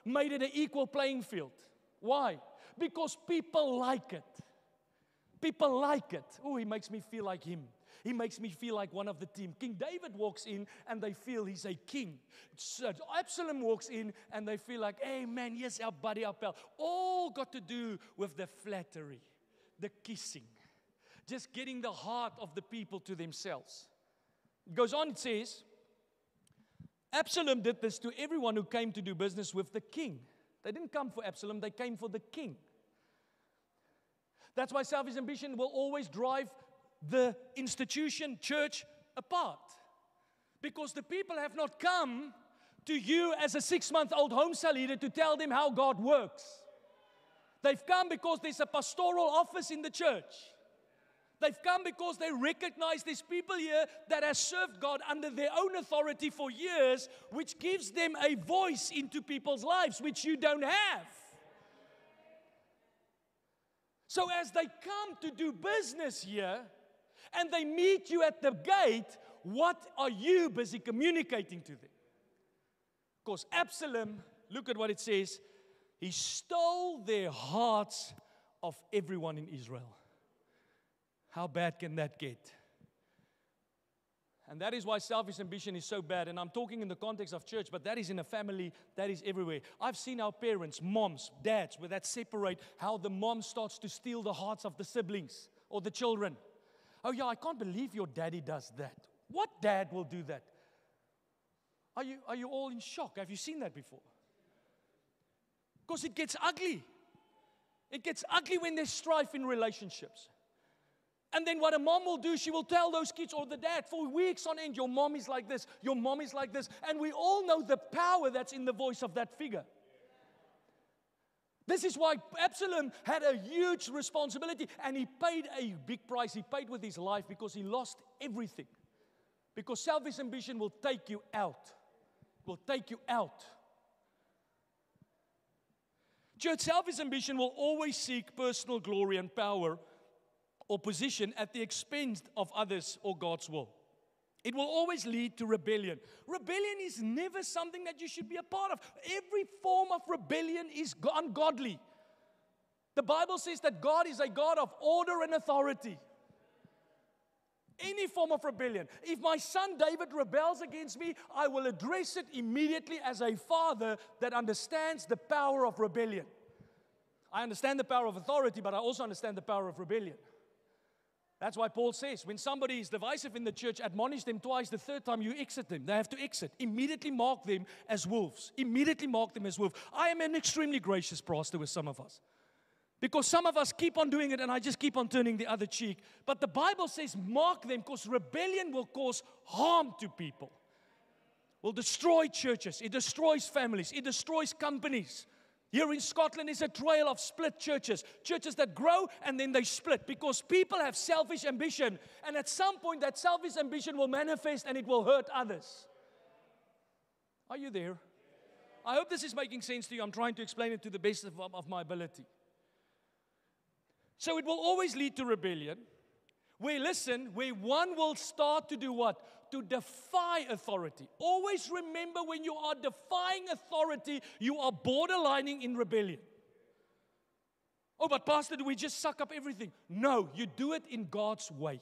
made it an equal playing field. Why? Because people like it. People like it. Oh, he makes me feel like him. He makes me feel like one of the team. King David walks in and they feel he's a king. So Absalom walks in and they feel like, hey man, yes, our buddy, our pal. All got to do with the flattery, the kissing. Just getting the heart of the people to themselves. It goes on, it says, Absalom did this to everyone who came to do business with the king. They didn't come for Absalom, they came for the king. That's why selfish ambition will always drive the institution, church, apart. Because the people have not come to you as a 6-month-old home cell leader to tell them how God works. They've come because there's a pastoral office in the church. They've come because they recognize there's people here that have served God under their own authority for years, which gives them a voice into people's lives, which you don't have. So as they come to do business here, and they meet you at the gate, what are you busy communicating to them? Because Absalom, look at what it says, he stole their hearts of everyone in Israel. How bad can that get? And that is why selfish ambition is so bad. And I'm talking in the context of church, but that is in a family, that is everywhere. I've seen our parents, moms, dads, where that separate, how the mom starts to steal the hearts of the siblings or the children. Oh yeah, I can't believe your daddy does that. What dad will do that? Are you all in shock? Have you seen that before? Because it gets ugly. It gets ugly when there's strife in relationships. And then what a mom will do, she will tell those kids or the dad for weeks on end, your mom is like this, your mom is like this. And we all know the power that's in the voice of that figure. This is why Absalom had a huge responsibility, and he paid a big price. He paid with his life because he lost everything. Because selfish ambition will take you out. Will take you out. Church, selfish ambition will always seek personal glory and power or position at the expense of others or God's will. It will always lead to rebellion. Rebellion is never something that you should be a part of. Every form of rebellion is ungodly. The Bible says that God is a God of order and authority. Any form of rebellion. If my son David rebels against me, I will address it immediately as a father that understands the power of rebellion. I understand the power of authority, but I also understand the power of rebellion. That's why Paul says, when somebody is divisive in the church, admonish them twice. The third time you exit them. They have to exit. Immediately mark them as wolves. Immediately mark them as wolves. I am an extremely gracious pastor with some of us. Because some of us keep on doing it and I just keep on turning the other cheek. But the Bible says mark them because rebellion will cause harm to people. Will destroy churches. It destroys families. It destroys companies. Here in Scotland is a trail of split churches. Churches that grow and then they split because people have selfish ambition. And at some point that selfish ambition will manifest and it will hurt others. Are you there? I hope this is making sense to you. I'm trying to explain it to the best of my ability. So it will always lead to rebellion. Where one will start to do what? To defy authority. Always remember when you are defying authority, you are borderlining in rebellion. Oh, but Pastor, do we just suck up everything? No, you do it in God's way.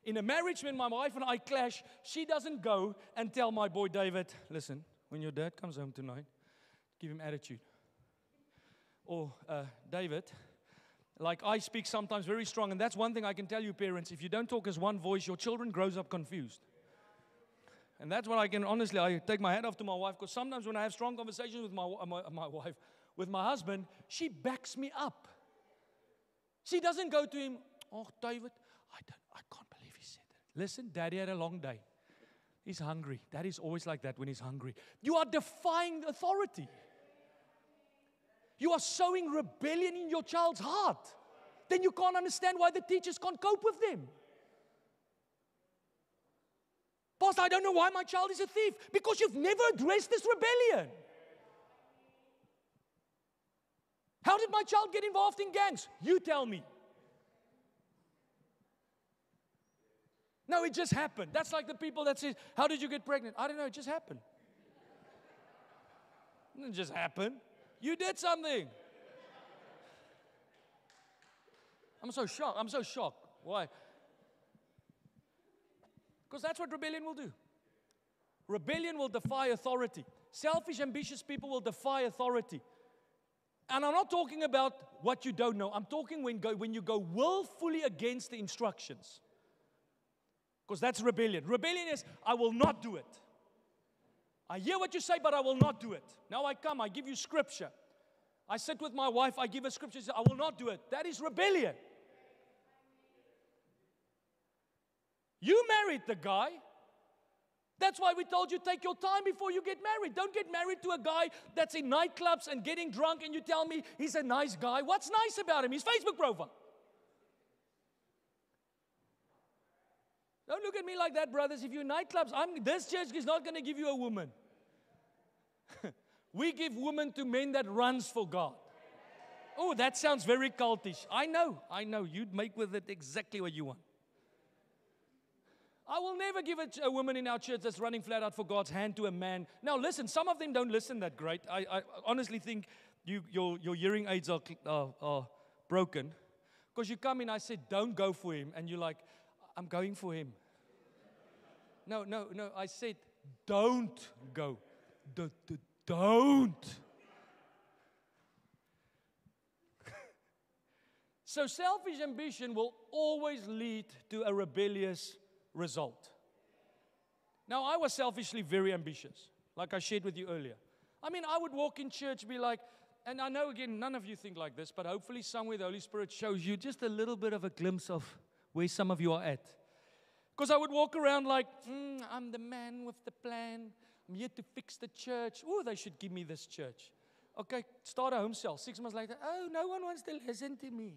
In a marriage, when my wife and I clash, she doesn't go and tell my boy David, listen, when your dad comes home tonight, give him attitude. Or, David, like I speak sometimes very strong, and that's one thing I can tell you parents, if you don't talk as one voice, your children grows up confused. And that's what I can, honestly, I take my hat off to my wife, because sometimes when I have strong conversations with my wife, with my husband, she backs me up. She doesn't go to him, oh, David, I can't believe he said that. Listen, Daddy had a long day. He's hungry. Daddy's always like that when he's hungry. You are defying authority. You are sowing rebellion in your child's heart. Then you can't understand why the teachers can't cope with them. Pastor, I don't know why my child is a thief. Because you've never addressed this rebellion. How did my child get involved in gangs? You tell me. No, it just happened. That's like the people that say, how did you get pregnant? I don't know, it just happened. It didn't just happen. You did something. I'm so shocked. Why? Because that's what rebellion will do. Rebellion will defy authority. Selfish, ambitious people will defy authority. And I'm not talking about what you don't know. I'm talking when you go willfully against the instructions. Because that's rebellion. Rebellion is, I will not do it. I hear what you say, but I will not do it. Now I come, I give you scripture. I sit with my wife, I give her scripture, I will not do it. That is rebellion. You married the guy. That's why we told you take your time before you get married. Don't get married to a guy that's in nightclubs and getting drunk and you tell me he's a nice guy. What's nice about him? His Facebook profile. Don't look at me like that, brothers. If you're in nightclubs, this church is not going to give you a woman. We give women to men that runs for God. Oh, that sounds very cultish. I know. You'd make with it exactly what you want. I will never give a woman in our church that's running flat out for God's hand to a man. Now, listen, some of them don't listen that great. I honestly think your hearing aids are broken. Because you come in, I said, don't go for him. And you're like, I'm going for him. No. I said, don't go. Don't. So selfish ambition will always lead to a rebellious result. Now, I was selfishly very ambitious, like I shared with you earlier. I mean, I would walk in church, be like, and I know, again, none of you think like this, but hopefully somewhere the Holy Spirit shows you just a little bit of a glimpse of where some of you are at. Because I would walk around like, I'm the man with the plan. I'm here to fix the church. Oh, they should give me this church. Okay, start a home cell. 6 months later, oh, no one wants to listen to me.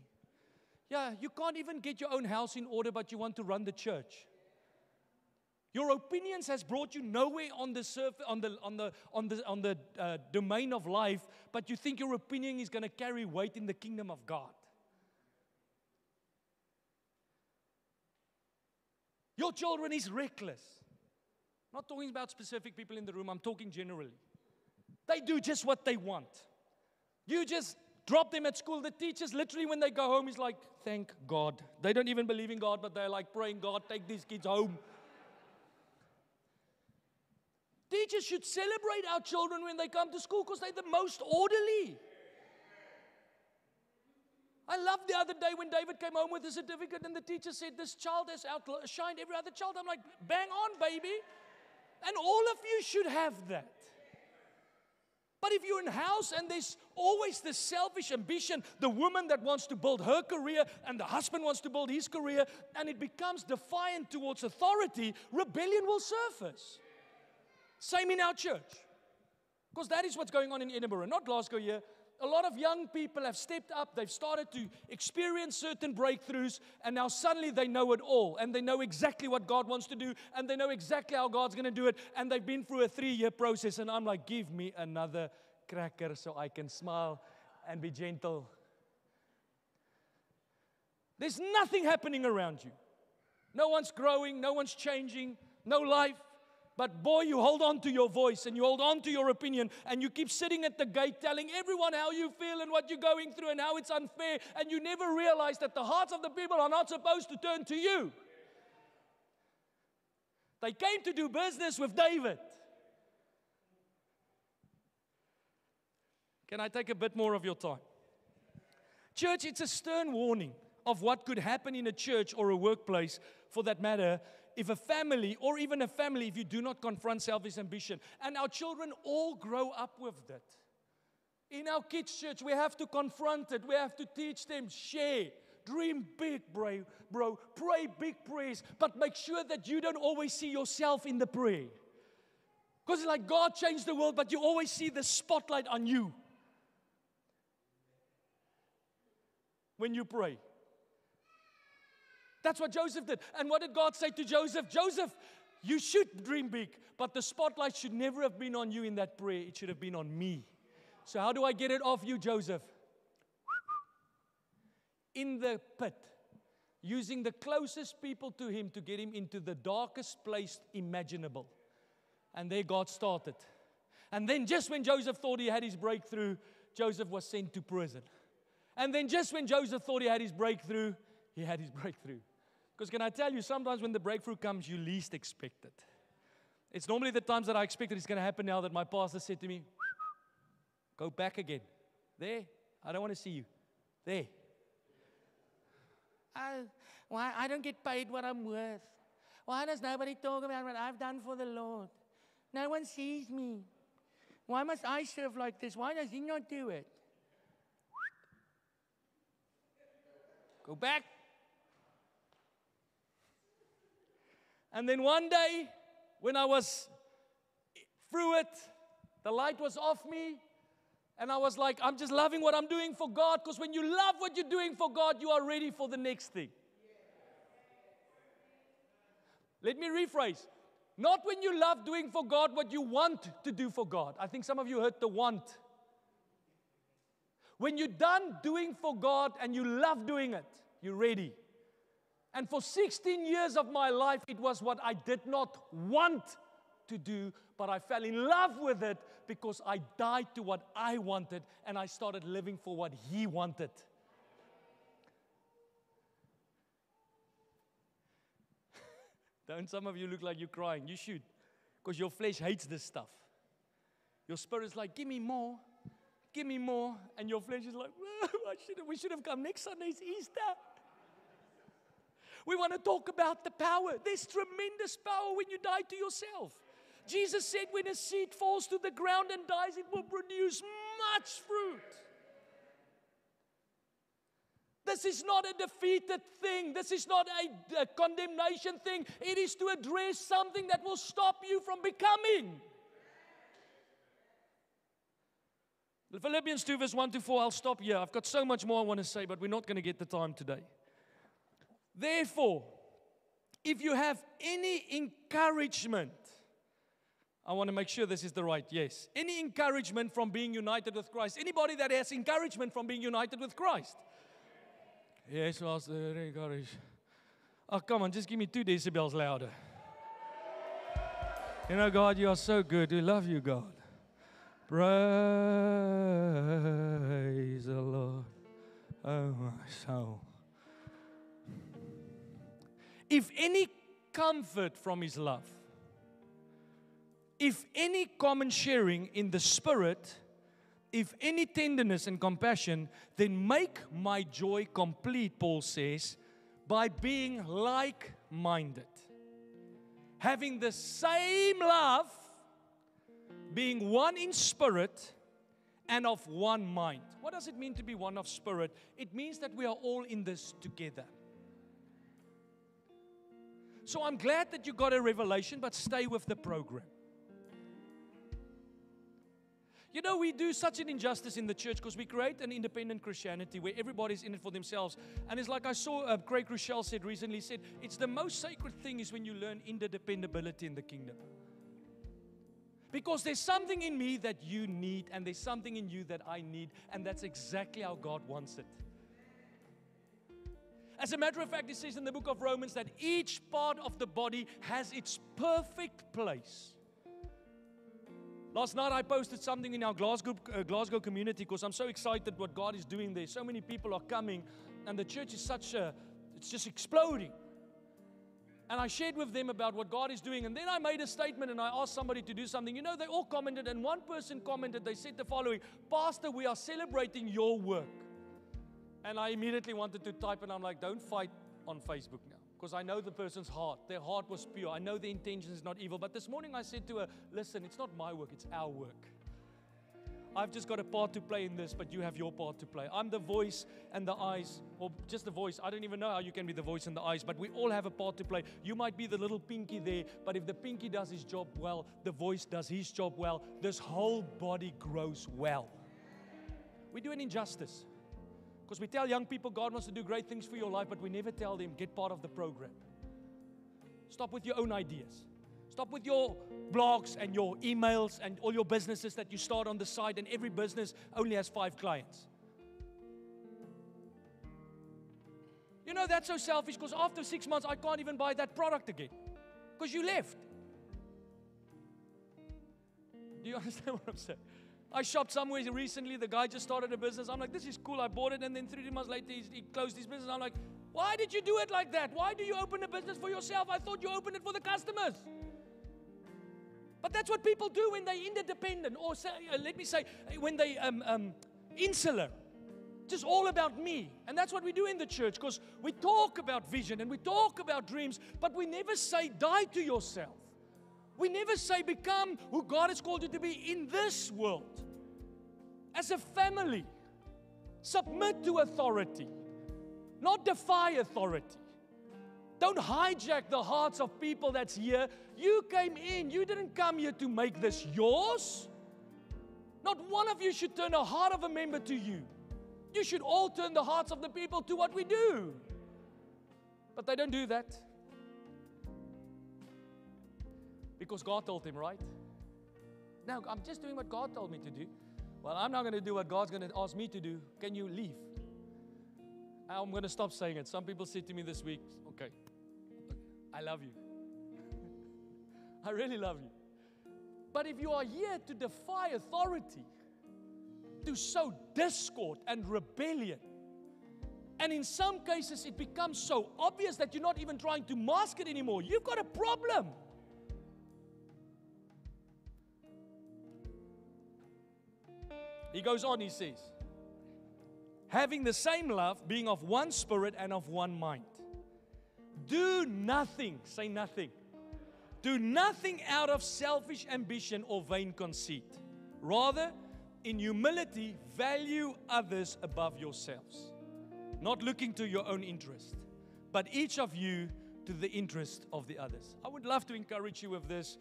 Yeah, you can't even get your own house in order, but you want to run the church. Your opinions has brought you nowhere on the surface, on the domain of life, but you think your opinion is going to carry weight in the kingdom of God. Your children is reckless. I'm not talking about specific people in the room. I'm talking generally. They do just what they want. You just drop them at school. The teachers, literally, when they go home, is like, thank God. They don't even believe in God, but they're like praying, God, take these kids home. Teachers should celebrate our children when they come to school because they're the most orderly. I loved the other day when David came home with a certificate and the teacher said, this child has outshined every other child. I'm like, bang on, baby. And all of you should have that. But if you're in house and there's always this selfish ambition, the woman that wants to build her career and the husband wants to build his career, and it becomes defiant towards authority, rebellion will surface. Same in our church. Because that is what's going on in Edinburgh, not Glasgow here. A lot of young people have stepped up. They've started to experience certain breakthroughs, and now suddenly they know it all, and they know exactly what God wants to do, and they know exactly how God's going to do it, and they've been through a 3-year process, and I'm like, give me another cracker so I can smile and be gentle. There's nothing happening around you. No one's growing, no one's changing, no life. But boy, you hold on to your voice and you hold on to your opinion and you keep sitting at the gate telling everyone how you feel and what you're going through and how it's unfair, and you never realize that the hearts of the people are not supposed to turn to you. They came to do business with David. Can I take a bit more of your time? Church, it's a stern warning of what could happen in a church or a workplace, for that matter, if a family, or even a family, if you do not confront selfish ambition. And our children all grow up with that. In our kids' church, we have to confront it. We have to teach them, share, dream big, bro. Pray big prayers, but make sure that you don't always see yourself in the prayer. Because it's like God changed the world, but you always see the spotlight on you when you pray. That's what Joseph did. And what did God say to Joseph? Joseph, you should dream big, but the spotlight should never have been on you in that prayer. It should have been on me. So how do I get it off you, Joseph? In the pit, using the closest people to him to get him into the darkest place imaginable. And there God started. And then just when Joseph thought he had his breakthrough, Joseph was sent to prison. And then just when Joseph thought he had his breakthrough, he had his breakthrough. Because can I tell you, sometimes when the breakthrough comes, you least expect it. It's normally the times that I expected it's going to happen now that my pastor said to me, go back again. There, I don't want to see you. There. Why I don't get paid what I'm worth? Why does nobody talk about what I've done for the Lord? No one sees me. Why must I serve like this? Why does he not do it? Go back. And then one day, when I was through it, the light was off me, and I was like, I'm just loving what I'm doing for God, because when you love what you're doing for God, you are ready for the next thing. Let me rephrase. Not when you love doing for God what you want to do for God. I think some of you heard the want. When you're done doing for God and you love doing it, you're ready. And for 16 years of my life, it was what I did not want to do, but I fell in love with it because I died to what I wanted and I started living for what He wanted. Don't some of you look like you're crying? You should, because your flesh hates this stuff. Your spirit's like, give me more, and your flesh is like, we should have come next Sunday, it's Easter. We want to talk about the power. There's tremendous power when you die to yourself. Jesus said when a seed falls to the ground and dies, it will produce much fruit. This is not a defeated thing. This is not a condemnation thing. It is to address something that will stop you from becoming. Philippians 2 verse 1 to 4, I'll stop here. I've got so much more I want to say, but we're not going to get the time today. Therefore, if you have any encouragement, I want to make sure this is the right, yes. Any encouragement from being united with Christ. Anybody that has encouragement from being united with Christ? Yes, Pastor, encouraged. Oh, come on, just give me 2 decibels louder. You know, God, you are so good. We love you, God. Praise the Lord, oh my soul. If any comfort from His love, if any common sharing in the Spirit, if any tenderness and compassion, then make my joy complete, Paul says, by being like-minded, having the same love, being one in spirit and of one mind. What does it mean to be one of spirit? It means that we are all in this together. So I'm glad that you got a revelation, but stay with the program. You know, we do such an injustice in the church because we create an independent Christianity where everybody's in it for themselves. And it's like I saw Craig Rochelle said recently, said, it's the most sacred thing is when you learn interdependability in the kingdom. Because there's something in me that you need, and there's something in you that I need, and that's exactly how God wants it. As a matter of fact, it says in the book of Romans that each part of the body has its perfect place. Last night I posted something in our Glasgow community because I'm so excited what God is doing there. So many people are coming, and the church is it's just exploding. And I shared with them about what God is doing. And then I made a statement and I asked somebody to do something. You know, they all commented, and one person commented, they said the following: Pastor, we are celebrating your work. And I immediately wanted to type, and I'm like, don't fight on Facebook now. Because I know the person's heart. Their heart was pure. I know the intention is not evil. But this morning I said to her, listen, it's not my work, it's our work. I've just got a part to play in this, but you have your part to play. I'm the voice and the eyes, or just the voice. I don't even know how you can be the voice and the eyes, but we all have a part to play. You might be the little pinky there, but if the pinky does his job well, the voice does his job well, this whole body grows well. We do an injustice. Because we tell young people God wants to do great things for your life, but we never tell them, get part of the program. Stop with your own ideas. Stop with your blogs and your emails and all your businesses that you start on the side, and every business only has 5 clients. You know, that's so selfish because after 6 months, I can't even buy that product again because you left. Do you understand what I'm saying? I shopped somewhere recently. The guy just started a business. I'm like, this is cool. I bought it, and then 3 months later, he closed his business. I'm like, why did you do it like that? Why do you open a business for yourself? I thought you opened it for the customers. But that's what people do when they're interdependent, or say, let me say, when they insular. Just all about me. And that's what we do in the church, because we talk about vision and we talk about dreams, but we never say die to yourself. We never say become who God has called you to be in this world. As a family, submit to authority, not defy authority. Don't hijack the hearts of people that's here. You came in. You didn't come here to make this yours. Not one of you should turn the heart of a member to you. You should all turn the hearts of the people to what we do. But they don't do that. Because God told him, right? No, I'm just doing what God told me to do. well, I'm not going to do what God's going to ask me to do. Can you leave? I'm going to stop saying it. Some people said to me this week, okay, I love you. I really love you. But if you are here to defy authority, to sow discord and rebellion, and in some cases it becomes so obvious that you're not even trying to mask it anymore, you've got a problem. He goes on, he says, having the same love, being of one spirit and of one mind. Do nothing, say nothing. Do nothing out of selfish ambition or vain conceit. Rather, in humility, value others above yourselves, not looking to your own interest, but each of you to the interest of the others. I would love to encourage you with this.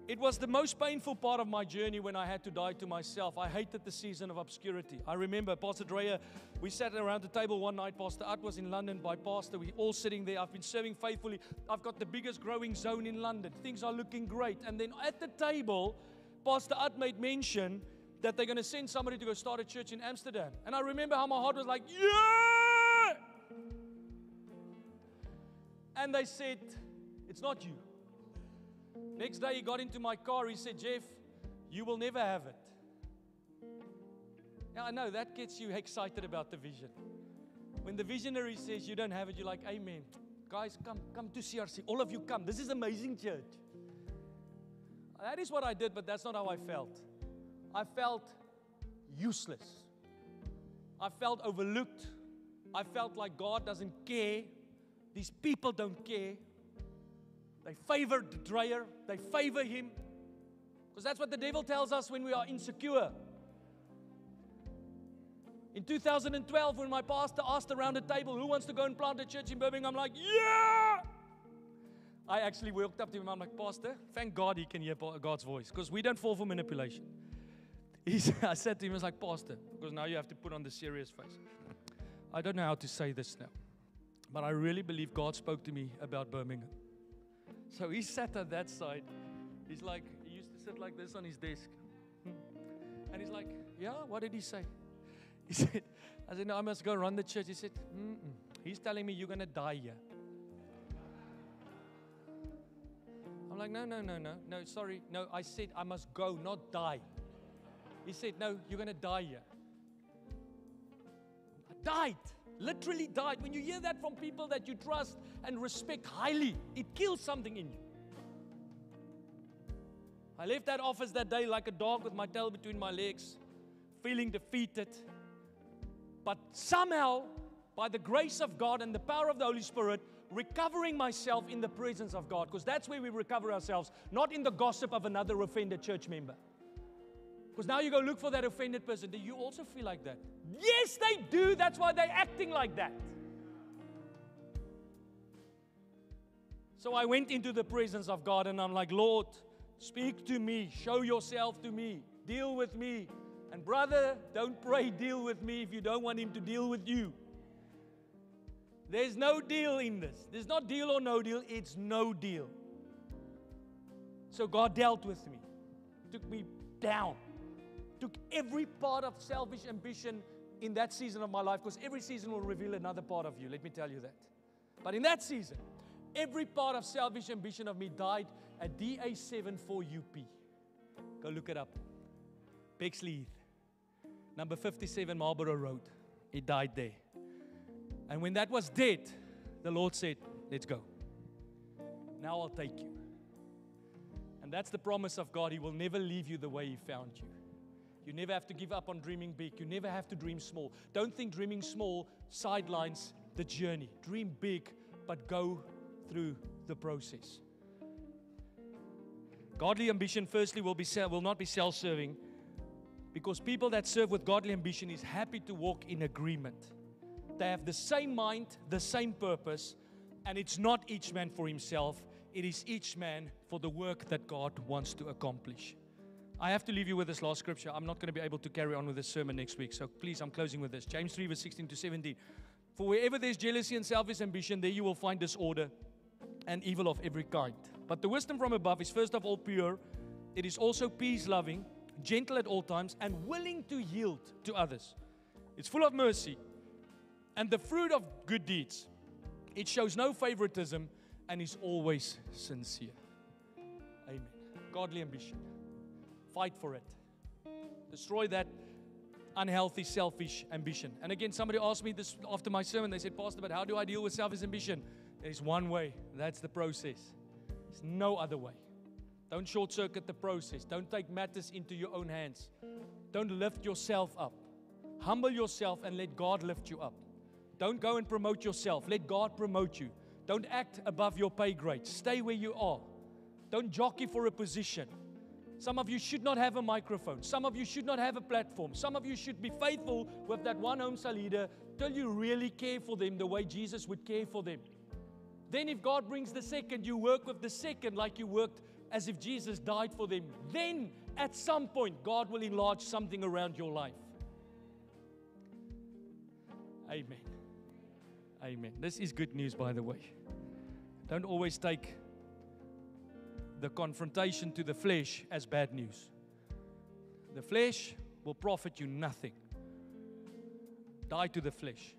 It was the most painful part of my journey when I had to die to myself. I hated the season of obscurity. I remember Pastor Dreyer, we sat around the table one night. Pastor Art was in London by Pastor. We all sitting there. I've been serving faithfully. I've got the biggest growing zone in London. Things are looking great. And then at the table, Pastor Art made mention that they're going to send somebody to go start a church in Amsterdam. And I remember how my heart was like, yeah! And they said, it's not you. Next day he got into my car. He said, Jeff, you will never have it. Yeah, I know, that gets you excited about the vision. When the visionary says you don't have it, you're like, amen. Guys, come to CRC. All of you come. This is amazing church. That is what I did, but that's not how I felt. I felt useless. I felt overlooked. I felt like God doesn't care. These people don't care. They favor Dreyer. They favor him. Because that's what the devil tells us when we are insecure. In 2012, when my pastor asked around the table, who wants to go and plant a church in Birmingham? I'm like, yeah! I actually walked up to him. I'm like, Pastor, thank God he can hear God's voice. Because we don't fall for manipulation. I said to him, I was like, Pastor, because now you have to put on the serious face. I don't know how to say this now. But I really believe God spoke to me about Birmingham. So he sat at that side. He's like, he used to sit like this on his desk. And he's like, yeah, what did he say? He said, I said, no, I must go run the church. He said, he's telling me you're going to die here. I'm like, no, sorry. No, I said I must go, not die. He said, no, you're going to die here. I died. Literally died. When you hear that from people that you trust and respect highly, it kills something in you. I left that office that day like a dog with my tail between my legs, feeling defeated. But somehow, by the grace of God and the power of the Holy Spirit, recovering myself in the presence of God. Because that's where we recover ourselves, not in the gossip of another offended church member. Because now you go look for that offended person. Do you also feel like that? Yes, they do. That's why they're acting like that. So I went into the presence of God and I'm like, Lord, speak to me. Show yourself to me. Deal with me. And brother, don't pray deal with me if you don't want him to deal with you. There's no deal in this. There's not deal or no deal. It's no deal. So God dealt with me. Took me down. Took every part of selfish ambition in that season of my life, because every season will reveal another part of you. Let me tell you that. But in that season, every part of selfish ambition of me died at DA74UP. Go look it up. Bexley Heath. Number 57 Marlborough Road. It died there. And when that was dead, the Lord said, let's go. Now I'll take you. And that's the promise of God. He will never leave you the way He found you. You never have to give up on dreaming big. You never have to dream small. Don't think dreaming small sidelines the journey. Dream big, but go through the process. Godly ambition, firstly, will not be self-serving, because people that serve with godly ambition is happy to walk in agreement. They have the same mind, the same purpose, and it's not each man for himself. It is each man for the work that God wants to accomplish. I have to leave you with this last scripture. I'm not going to be able to carry on with this sermon next week. So please, I'm closing with this. James 3, verse 16 to 17. For wherever there's jealousy and selfish ambition, there you will find disorder and evil of every kind. But the wisdom from above is first of all pure. It is also peace-loving, gentle at all times, and willing to yield to others. It's full of mercy and the fruit of good deeds. It shows no favoritism and is always sincere. Amen. Godly ambition. Fight for it. Destroy that unhealthy, selfish ambition. And again, somebody asked me this after my sermon. They said, Pastor, but how do I deal with selfish ambition? There's one way. That's the process. There's no other way. Don't short circuit the process. Don't take matters into your own hands. Don't lift yourself up. Humble yourself and let God lift you up. Don't go and promote yourself. Let God promote you. Don't act above your pay grade. Stay where you are. Don't jockey for a position. Some of you should not have a microphone. Some of you should not have a platform. Some of you should be faithful with that one home cell leader till you really care for them the way Jesus would care for them. Then if God brings the second, you work with the second like you worked as if Jesus died for them. Then at some point, God will enlarge something around your life. Amen. Amen. This is good news, by the way. Don't always take the confrontation to the flesh as bad news. The flesh will profit you nothing. Die to the flesh.